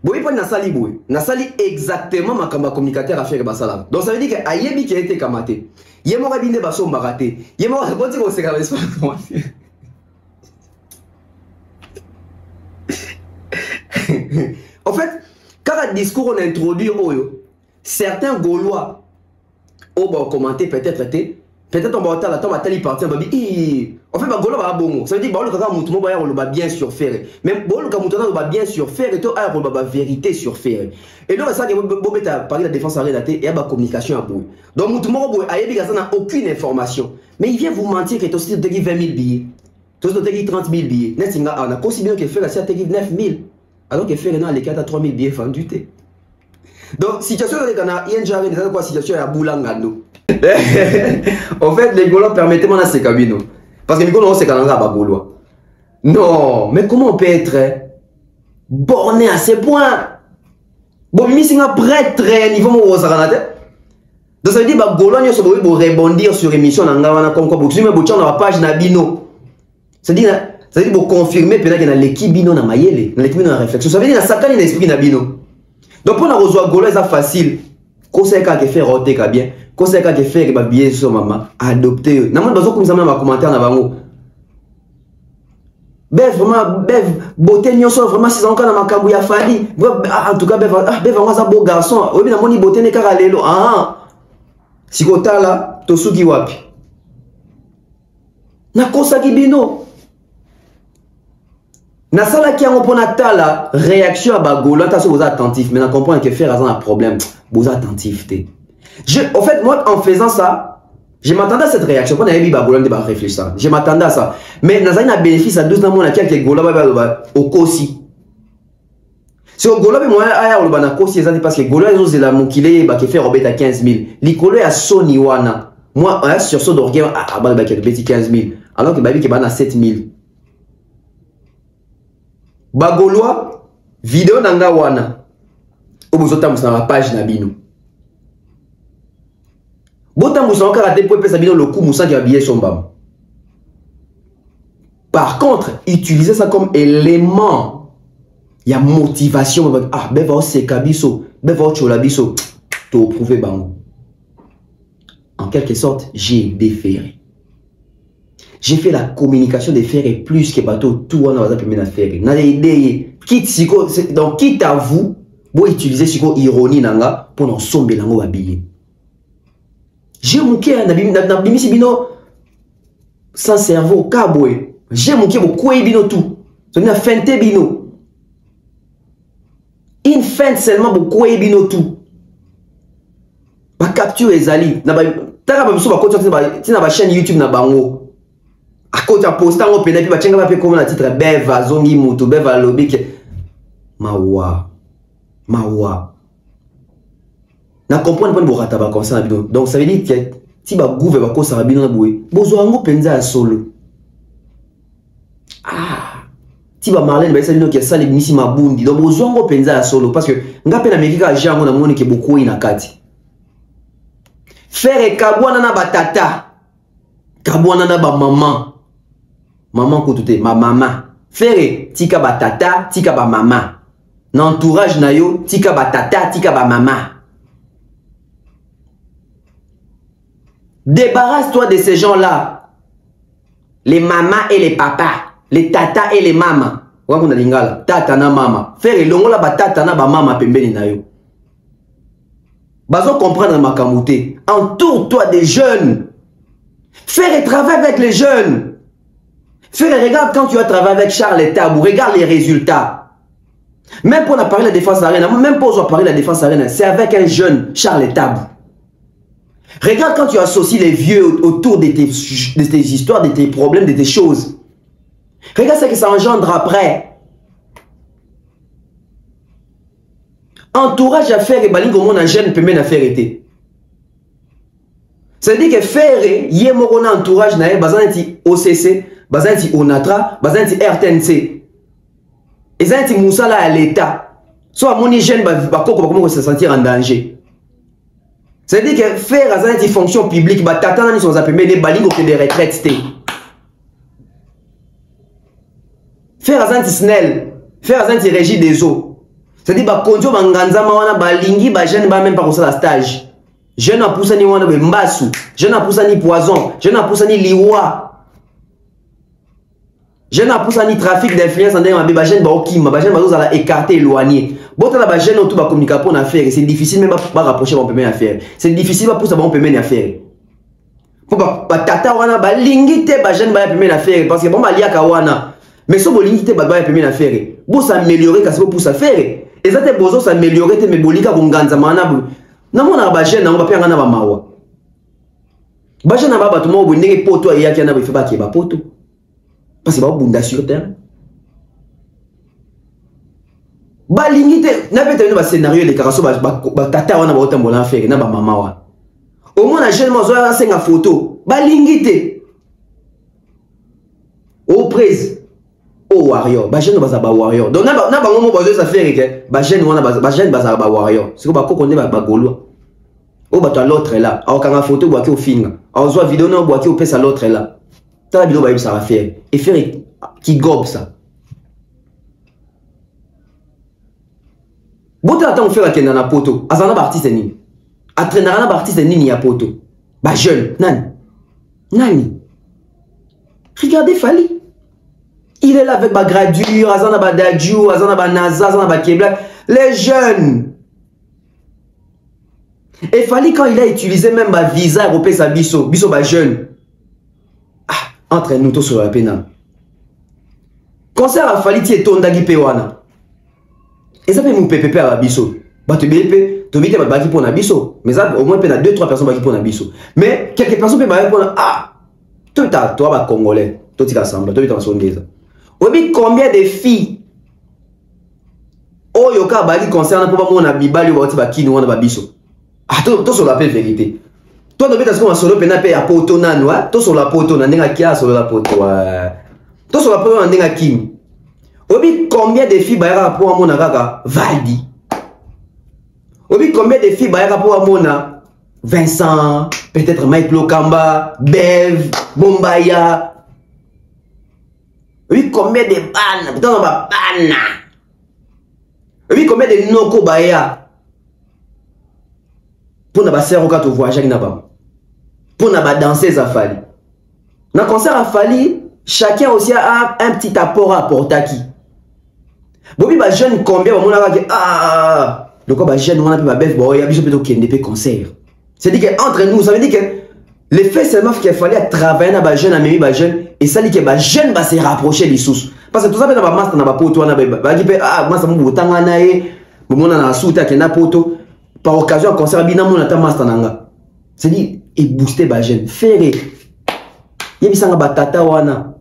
boy pas nasali boy nasali exactement ma communicateur à faire basala donc ça veut dire que ayebi qui a été kamaté yemo rabinde baso mbaraté yemo bonti ko sekala l'espace en fait quand le discours on introduit oyo certains Gaulois au bon commenter peut-être on va attendre la tombe à telle partie babi en fait bagolo ba bongo ça veut dire bagolo kaka mutu mo ba ya lo ba bien sur faire même bagolo kaka mutu na lo ba bien sur faire et to a lo ba vérité sur faire et donc ça que bobeta parler de la défense arrêtée et ba communication à bout donc mutu mo boy ayebi gaza na aucune information mais il vient vous mentir que to si te 20 000 billets to te 30 000 billets netinga on a considéré que faire la te 9 000 alors que faire dans les 4 à 3 000 billets vendus té donc situation de kana yenjare des quoi situation ya boulangando en fait les Gaulois permettez-moi dans ces cabines parce que les Gaulois c'est quand on a Gaulois non mais comment on peut être borné à ce point bon missing un prêtre niveau mon saranate donc ça veut dire bah Gaulois nous sommes pour rebondir sur émission nanga comme quoi vous me sur la page nabino c'est dire pour confirmer peut-être que dans l'équipe bino na mayele dans l'équipe na réflexion ça veut dire na sakani na esprit nabino donc pour la rejoindre Gaulois c'est facile conseil qu'a que faire roter ka bien conseil qu'a que faire ba bien sur maman adopter na moi besoin comme ça même commentaire na bango bev vraiment bev beauté nyonso vraiment si encore na makambu ya fali en tout cas bev vraiment ça beau garçon obi na moni beauté ne kaka lelo sikotala tosuki wapi na kosaki bino na sala qui a pona tala réaction à bagolo ta so vous attentif mais na comprendre que faire un problème vous attentif té en fait moi en faisant ça je m'attendais à cette réaction quand on avait dit bagolo de réfléchir je m'attendais à ça mais na zana bénéfice à 12 dans mon quelques gola ba au kosi si au gola moi aya au bana kosi ezali parce que gola ils ont la mokile ba que faire robeta 15 000 likolo ya soni wana moi sur so d'orgueil ba que beti 15 000 alors que babi que bana 7 000 bagolois vidéo nanga wana obozota musana la page na bino bota musana ka raté pour pesa bino le coup musana qui a billet son bam par contre utiliser ça comme élément il y a motivation beva se kabiso beva chola biso to prouver bango en quelque sorte j'ai déféré J'ai fait la communication de faire plus que bateau tout on a permis de faire. N'a idée quitte donc quitte à vous pour utiliser ce ironie nanga pour nous somber lango habillé. J'ai manqué na bimisi bino sans cerveau kabwe. J'ai manqué beaucoup bino tout. Ça n'a feinté bino. Une feinte seulement beaucoup bino tout. Ba capture ezali na ba taka ba biso ba côté tina ba chaîne YouTube na bango. À côté poster on pena puis ba chenga ba pe comme na titre beva zongi mutu beva lobby mawa na comprendre pas borata ba concert bino. Donc ça veut dire que si ba gouve ba ko sa bino na boué bozo ngo penza ya solo. Si ba Marlène ba salino ki sali misi mabundi donc bozo ngo penza ya solo parce que ngape na Amerika jango na moni ke beaucoup ina kati. Faire kabwana na batata kabwana na ba maman kotute ma maman faire tika batata tika ba maman n'entourage na yo tika batata tika ba maman. Débarrasse-toi de ces gens-là, les mamans et les papas, les tata et les mamas. Wakuna lingala tata na mama faire longola batata na ba mama pembeni na yo. Bazo comprendre ma kamouté. Entoure-toi des jeunes. Faire travailler avec les jeunes. Faire regarde quand tu as travaillé avec Charles Tabou, regarde les résultats. Même pour parler de la défense arena, même pour parler de la défense arena, c'est avec un jeune Charles Tabou. Regarde quand tu associes les vieux autour de tes histoires, de tes problèmes, de tes choses. Regarde ce que ça engendre après. Entourage à faire et balingo mon jeune peut même faire été. C'est-à-dire que faire yé mon entourage na bazanti OCC, bazanti Onatra, bazanti RTNC. Et zanti Moussala à l'État. Soit mon jeune ba comment se sentir en danger. C'est-à-dire que faire azanti fonction publique ba tata ni sont appelés les balingo que des retraites té. Faire azanti SNEL, faire azanti régie des eaux. C'est-à-dire bah konjo banganza mawana balingi ba jeune ba même pas comme ça la stage. Jeune a poussé ni wana be mbasu, jeune a poussé ni poison, jeune a poussé ni liwa. Jeune a poussé ni trafic d'influence en dedans ba jeune ba okima, ba jeune ba za la écarter éloigner. Bota la ba jeune autour ba communiquer pour affaire, c'est difficile même pas rapprocher mon premier affaire. C'est difficile pas pour ça bon premier affaire. Pour ba tata wana ba lingi te ba jeune ba premier affaire parce que bon ba liaka wana. Mais si vous voulez faire, vous s'améliorer pour ça faire. Et ça te besoin s'améliorer mais bolika kunganza manabu. Na mona ba jeune na ba pe ngana ba mawa. Ba jeune na ba bato mo bundeke poto ya ki na ba feba ki ba poto. Parce que ba bunda sur terre. Ba lingite na pe ba scénario les carasso ba tata wana ba otambola faire na ba mama wa. Au moins na jeune mo zo ya senga photo. Ba lingite. Au prise oh warrior ba jeune baza ba warrior donc na ba ngomo bazo ça faire que ba jeune wana ba jeune baza ba warrior c'est que ba kokonde ba gaulois o ba to l'autre là au kanga photo boaki au finga au zo vidéo na boaki au pesa l'autre là ta la vidéo ba ça va faire et faire qui gobe ça bota attend faire que na poto azana ba artiste ni entraînera na ba artiste ni ya poto ba jeune nani regardez Fali. Il est là avec ma gradure, Azana Badadju, Azana Banaza, Azana Bakebla. Les jeunes. Et Fali, quand il a utilisé même ma visa européen, sa biso ba jeune. Ah, entraîne-nous tous sur la pénale. Concert à Fali, tu es ton dagi pewana. Et ça fait mon PPP à la biso. Bah, tu BP, tu vite baki pour la biso. Mais ça, au moins, il y a 2-3 personnes baki pour la biso. Mais quelques personnes peuvent pour la. Ah, toi, toi, Congolais. Toi, tu t'assembles, toi, tu t'assembles déjà. Obi combien de filles oh yoka bali concerne pour moi na bibali ba ti ba kini wana ba biso ah to sur la vérité toi de beta ce qu'on solo pena pe ya poto nanu ah to sur la poto na ndenga kia sur la poto to sur la poto na ndenga kimi obi combien de filles ba ya pour moi na kaka Valdi obi combien de filles ba ya pour moi na Vincent peut-être Mike Lokamba Bev Bombaya. Oui, combien de bannes? Putain, on va banna. Oui, combien de noko baya? Pour ne pas faire au voyage avec Nabam. Pour ne pas danser Zafali. Dans le concert à Fali, chacun aussi a un petit apport à apporter. Bobi ba jeune combien on a ah donc ba jeune on a pas bête bon il y a besoin plutôt qu'il y ait des concerts. C'est dit que entre nous ça veut dire que le fait seulement qu'il fallait travailler na ba jeune à même ba jeune et ça dit que ba jeune va se rapprocher des sous parce que tout ça na ba master na ba poto na ba qui peut ah moi ça mo botanga na e bon na souta que na poto par occasion concert bina mon ata master nanga. C'est dit et booster ba jeune faire yebisanga batata wana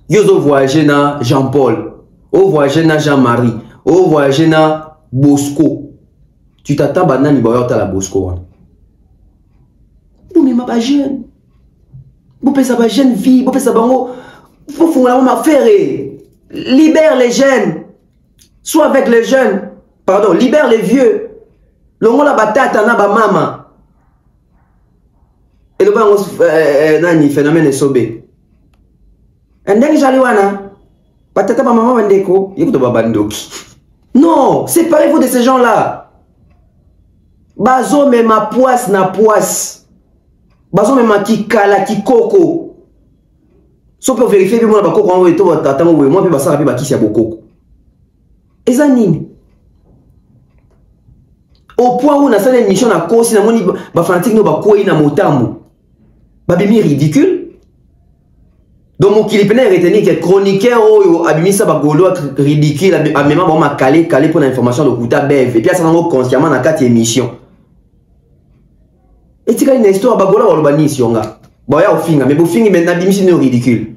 yozo voyager na Jean-Paul. Au voyager na Jean-Marie, au voyager na Bosco. Tu t'attends banani boyo ta la Bosco. Vous même pas jeune. Vous pensez pas jeune vie, vous pensez pas bango. Vous font la même affaire. Libère les jeunes. Sois avec les jeunes. Pardon, libère les vieux. Longo la batata na ba mama. Et le bango nani phénomène est sobé. Ndenge jaliwana. Patata maman bandeko, yekuto babandoki. Non, séparez-vous de ces gens-là. Bazo me ma poisse na poisse. Bazo me ma kikala kikoko. So peut vérifier moi ba koko en to batata moi moi pe basara pe bakisi ya bokoko. Ezanini. Au point où na sala émission na kosi na moni ba fanatique no ba koyi na motambo. Ba bimi ridicule. Donc mon clip n'est retenu que chroniqueur ou abimisa ba golo ridicule a même bon ma calé pour l'information de Kouta Bev et puis ça n'a consciemment dans 4 émissions. Et tu as une histoire ba golo wa bani sionga. Ba ya ofinga mais bofinga mais na bimisi ne ridicule.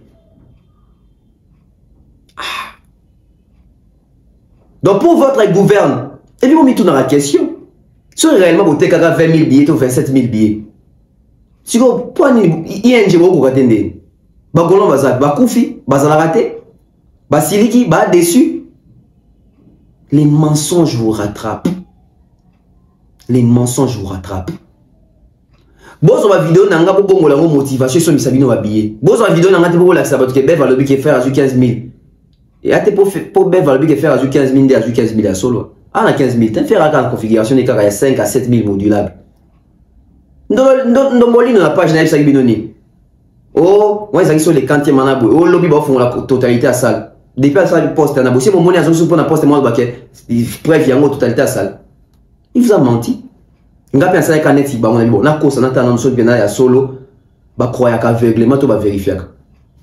Donc pour votre gouverne, et puis on met tout dans la question. Si réellement vous avez 20 000 billets ou 27 000 billets. Si vous prenez ING vous attendez. Bagolon bazak, bakoufi, bazalaraté, basiliki, ba déçu. Les mensonges vous rattrapent. Les mensonges vous rattrapent. Bozo ba vidéo nanga po bongo la motivation so misabino ba billet. Bozo ba vidéo nanga te po la sabato ke bev va lobi ke faire azu 15 000. Et ate po bev va lobi ke faire azu 15 000 de azu 15 000 à solo. Ah na 15 000, t'en faire la configuration de kaka ya 5 à 7 000 modulables. Ndo molino na page na ibisa binoni. Oh, moi ils sont les quantiers manabou. Oh, lobby ba font la totalité à salle. Depuis à salle poste na bossi mon monnaie à son pour na poste moi baké. Bref, il y a une totalité à salle. Il vous a menti. Nga pensa ka net ba mon bon. Na kosa na ta na so bien ya solo. Ba croya ka aveuglement to ba vérifier.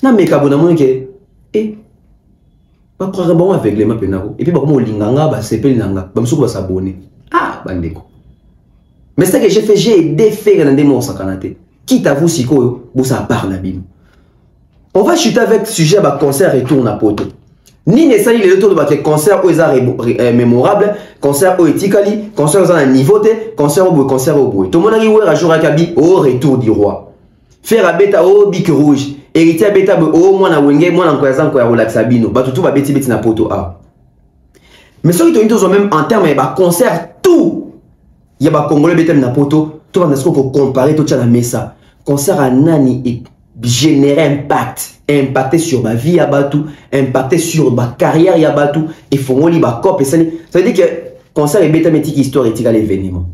Na me ka bona mon ke ba croya bon aveuglement penako. Et puis ba mo linganga ba sepeli nanga. Ba msuko ba s'abonner. Ah, bandeko. Mais c'est que j'ai fait j'ai défait dans des mots sakanate. Quitte à vous si vous ça parle la Bible. On va chuter avec sujet à concert retour na poto. Ni ne sali le retour de concert où est mémorable, concert où éthiquement, concert dans un niveau T, concert au concert au bruit. Tout le monde a dit ouais jour à Kabi au retour du roi. Faire à bêta au bic rouge, hériter à bêta au moi na wenge moi na kwazan ko ya relax abino. Ba tout ba beti na poto a. Mais ceux qui ont même en termes de concert tout. Il y a ba congolais bêta na poto, tout va qu'on peut comparer tout ça la messa. Concert à nani et générer impacter sur ma vie à Batou, impacter sur ma carrière à Batou, et faut li ba cop et ça veut dire que concert est bêta métique historique à l'événement.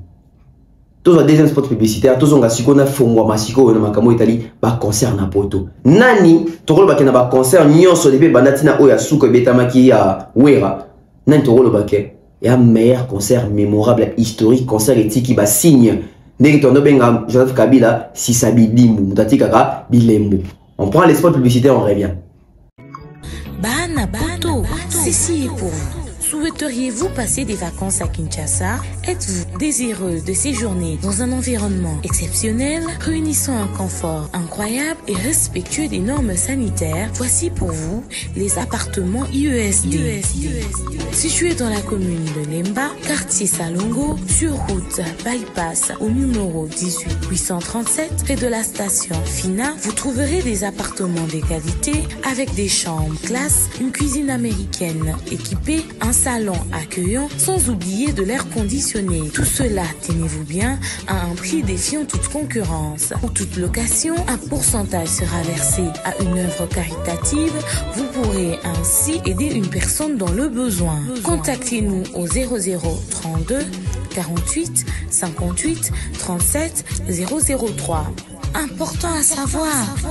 Tous les deuxième spot publicitaire, tous on a siko na fongwa masiko na makamo Italie ba concert na poto. Nani tokolo ba kena ba concert nyonso depuis bandatina oya suko bêta maki ya wera. Nani tokolo ba ke et un meilleur concert mémorable historique concert éthique qui ba signe. Joseph Kabila, si ça bilimou, on prend les spots publicitaires, on revient. Bana Poto, ceci est pour vous. Souhaiteriez-vous passer des vacances à Kinshasa? Êtes-vous désireux de séjourner dans un environnement exceptionnel, réunissant un confort incroyable et respectueux des normes sanitaires? Voici pour vous les appartements IESD. Situés dans la commune de Lemba, quartier Salongo, sur route Bypass au numéro 18837, près de la station Fina, vous trouverez des appartements de qualité avec des chambres classe, une cuisine américaine équipée, un salon accueillant, sans oublier de l'air conditionné. Tout cela, tenez-vous bien, à un prix défiant toute concurrence. Pour toute location, un pourcentage sera versé à une œuvre caritative. Vous pourrez ainsi aider une personne dans le besoin. Contactez-nous au 0032 48 58 37 003. Important à savoir,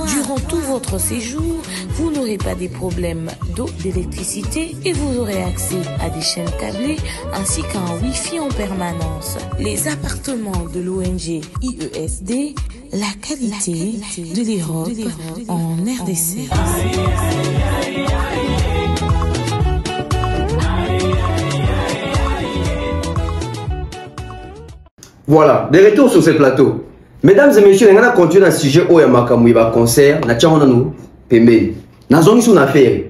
durant tout votre séjour, vous n'aurez pas des problèmes d'eau, d'électricité et vous aurez accès à des chaînes câblées ainsi qu'à un Wi-Fi en permanence. Les appartements de l'ONG IESD, la qualité de l'Europe en RDC. Voilà, de retour sur ce plateau. Mesdames et messieurs, on a continué un sujet où il y a un concert, on a nous pembe. Na zongi sur affaire.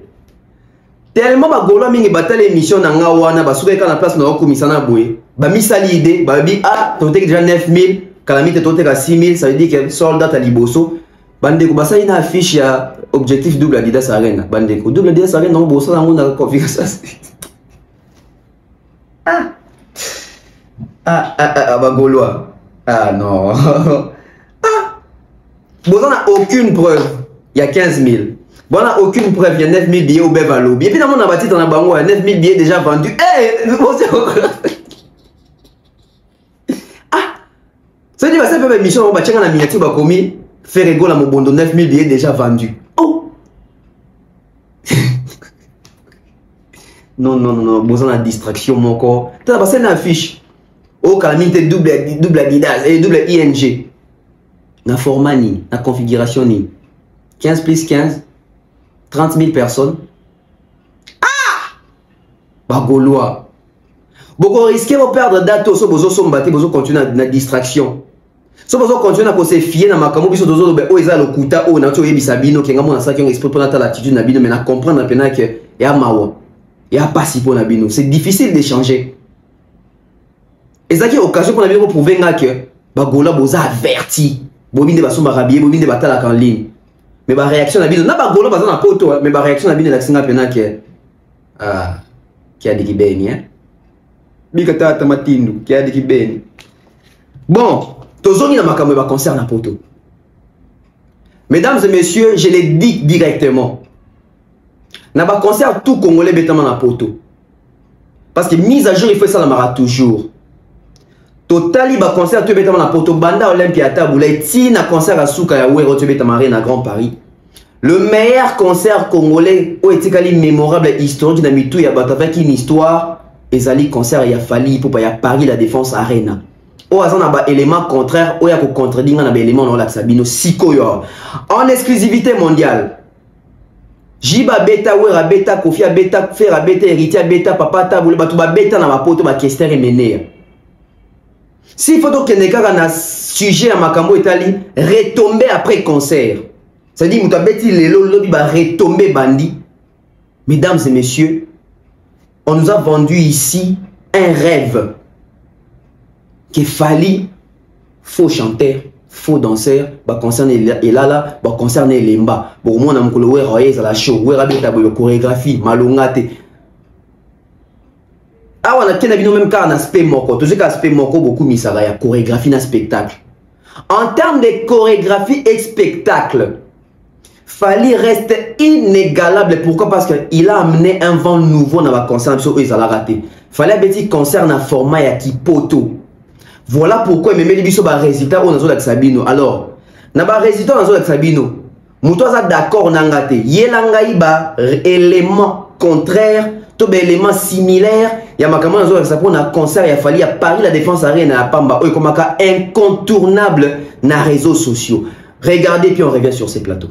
Tellement ba golo mingi batale émission na nga wana ba souka na place na komisa na boye. Ba misali idée, ba bi ah, tote déjà 9000, calamité tote ka 6000, ça veut dire que soldat à liboso. Bande ko basali na affiche ya objectif double Adidas Arena. Bande ko double Adidas Arena no boso na ngona configuration. Bah Gaulois. Ah non. Bon, on n'a aucune preuve. Il y a 15 000. Bon, on n'a aucune preuve. Il y a 9 000 billets au Bevalo. Et puis, on a bâti dans la bango, il y a 9 000 billets déjà vendus. Eh, ça dit, ça fait une mission, on va checker la miniature, on va commis, faire rigolo à mon bondo, 9 000 billets déjà vendus. Oh! Non, bon, on a distraction, mon corps. Tu as passé une affiche. Oh, calamité double Adidas et double ING. Na format ni, na configuration ni. 15 plus 15, 30 000 personnes. Ah! Bah, Gaulois. Beaucoup risquer de perdre date, so bozo sombate, bozo continuer na distraction. So bozo continuer à se fier na makamo biso dozo be o eza lokuta o na to yebi sabino kenga mona sa kenga exprès pour na l'attitude na bino mais na comprendre na pena que ya mawa. Ya pas si pour na bino, c'est difficile d'échanger. Et ça qui est occasion pour nous prouver que Bagola boza averti. Bobine ba somba rabier, bobine ba tala en ligne. Mais ba réaction na bino na Bagola baza na poto, mais ba réaction na bino la singa pena que qui a dit kibeni hein. Bikata tamatindu qui a dit kibeni. Bon, tozongi na makambo ba concert na poto. Mesdames et messieurs, je les dis directement. Na ba concert tout congolais betama na poto. Parce que mise à jour il faut ça la mara toujours. Totali ba concert tu betama na poto banda Olympia tabula ti na concert à Souka ya Wero tu betama na Grand Paris. Le meilleur concert congolais o etikali mémorable historique na mitou ya bato avec une histoire ezali concert ya Fali pour ya Paris la Défense Arena. O azana ba élément contraire o ya ko contredire na ba élément na la Sabino sikoyo en exclusivité mondiale. Jiba beta wera beta Kofia beta Fera beta Héritier beta papa tabula bato ba beta na ba poto ba Kester et Mener. Si faut que Nekaka na sujet à Makambo Itali retomber après concert. C'est-à-dire Moutabeti Lelo Lobi va retomber bandit. Mesdames et messieurs, on nous a vendu ici un rêve. Qu'il fallait faux chanteur, faux danseur, bah concerne Elala, bah concerne Lemba. Pour moi on a mon colo à la show, ouais rabeta boyo chorégraphie, malongate. Ah, on a même cas un aspect moko. Tout ce qui aspect moko, beaucoup mis ça la chorégraphie dans spectacle. En termes de chorégraphie et spectacle, Fali reste inégalable. Pourquoi? Parce qu'il a amené un vent nouveau dans la concert. Il a raté. Fali a petit concert dans format ya kipoto. Voilà pourquoi il me met les résultats au nazo Sabino. Alors, na ba résultat nazo Sabino. Moutoza d'accord nangate. Yelanga iba élément contraire. Tout élément similaire, il y a makamana zo ça pour un concert, il a fallu à Paris la Défense Arena à Pamba, comme un incontournable dans les réseaux sociaux. Regardez puis on revient sur ces plateaux.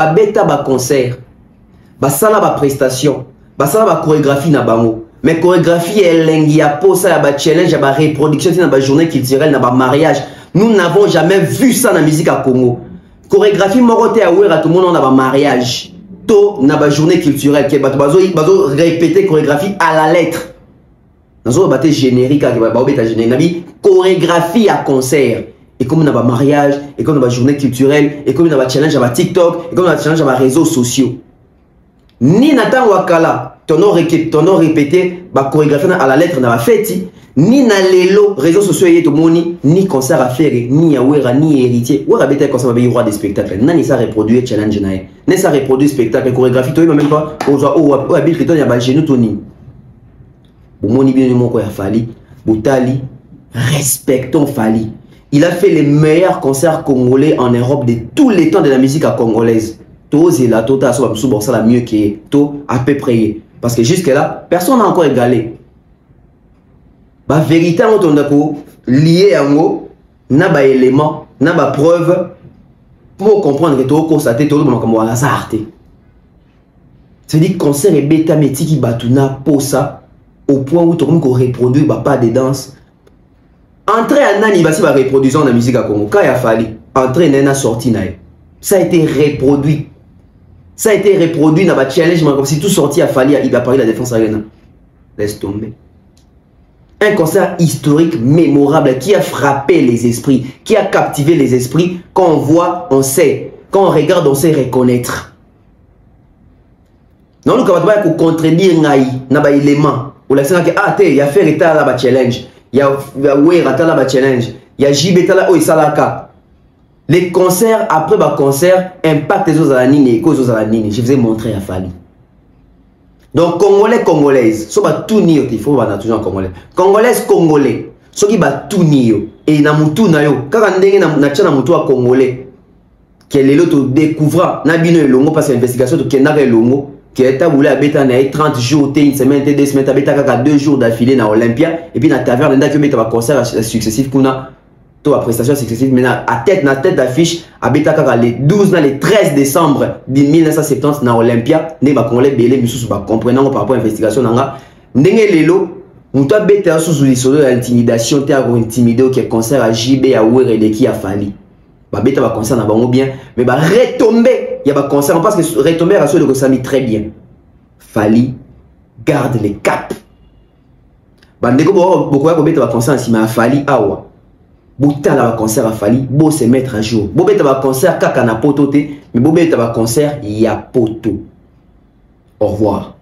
babeta ba concert basala ba prestation basala ba chorégraphie na bango mais chorégraphie elengi ya posa ya ba challenge ya ba reproduction na ba journée culturelle na ba mariage. Nous n'avons jamais vu ça dans la musique à Congo. Chorégraphie morote à ouera tout le monde on a ba mariage to na ba journée culturelle que bazo répéter chorégraphie à la lettre. Nazo baté générique à ba obeta générique chorégraphie à concert. Et comme on a un mariage, et comme on a une journée culturelle, et comme on a un challenge à TikTok, et comme on a un challenge à réseaux sociaux. Ni Nathan Wakala, ton nom répété, ma chorégraphie à la lettre dans la fête, ni na lelo, réseaux sociaux et tout le monde, ni concert à faire, ni à ouera, ni héritier. Ouera bête concert à roi des spectacles. Nani ça reproduit challenge nae. Nani ça reproduit spectacle, chorégraphie, toi même pas, ou habite que toi y a genou toni. Au moni bien du mon quoi Fali, Boutali, respectons Fali. Il a fait les meilleurs concerts congolais en Europe de tous les temps de la musique congolaise. Tous et la tota ça la mieux que tout à peu près. Parce que jusque là, personne n'a encore égalé. La vérité en ton d'accord lié à moi, n'a pas élément, n'a pas preuve pour comprendre que tout constaté tout le monde comme hasard. C'est-à-dire concert et bêta métier qui batuna pour ça au point où tout le monde reproduit pas des danses. Entrée à Nani va reproduire dans la musique à Congo. Quand il a fallu, entrée Nana sorti naï. Ça a été reproduit. Ça a été reproduit dans le challenge, comme si tout sorti à Fali, il va parler de la défense arena. Laisse tomber. Un concert historique, mémorable, qui a frappé les esprits, qui a captivé les esprits. Quand on voit, on sait. Quand on regarde, on sait reconnaître. Non, nous, quand on contredire Naï, n'a pas élément. Ou la scène que, ah, il y a fait l'état là, challenge. Il y a Ouera challenge, il y a Jibetala ou Salaka. Les concerts après le concert impactent les autres à la nini et cause aux à la nini. Je vous ai montré à Fali. Donc Congolais, Congolaises, so ba tout nio, il faut ba toujours Congolais. Congolaises, Congolais, so qui ba tout nio et na mutu na yo. Kaka ndenge na tcha na mutu a Congolais. Qui est l'autre découvrant na bino elongo parce que l'investigation to kenaka elongo. Qui est taboulé à Beta 30 jours, une semaine, 2 semaines, à Beta 2 jours d'affilée dans Olympia, et puis dans la taverne, il y a un concert successif, à prestation successive, mais à tête d'affiche, à Beta les 12, les 13 décembre 1970 dans Olympia, il y a un belé, mais comprenant par rapport à l'investigation, il y a un Beta sous l'intimidation, il y a un intimidé qui est concert à JB, à Ouer et qui a fallu. Beta va concert na bango bien mais va retomber il y a pas concert parce que retomber à ceux que ça mis très bien Fali garde les caps bandeko beaucoup ya beta va concert si ma Fali awa bouta la concert à Fali beau se mettre à jour beau beta va concert kaka na poto te mais beau beta va concert ya poto au revoir.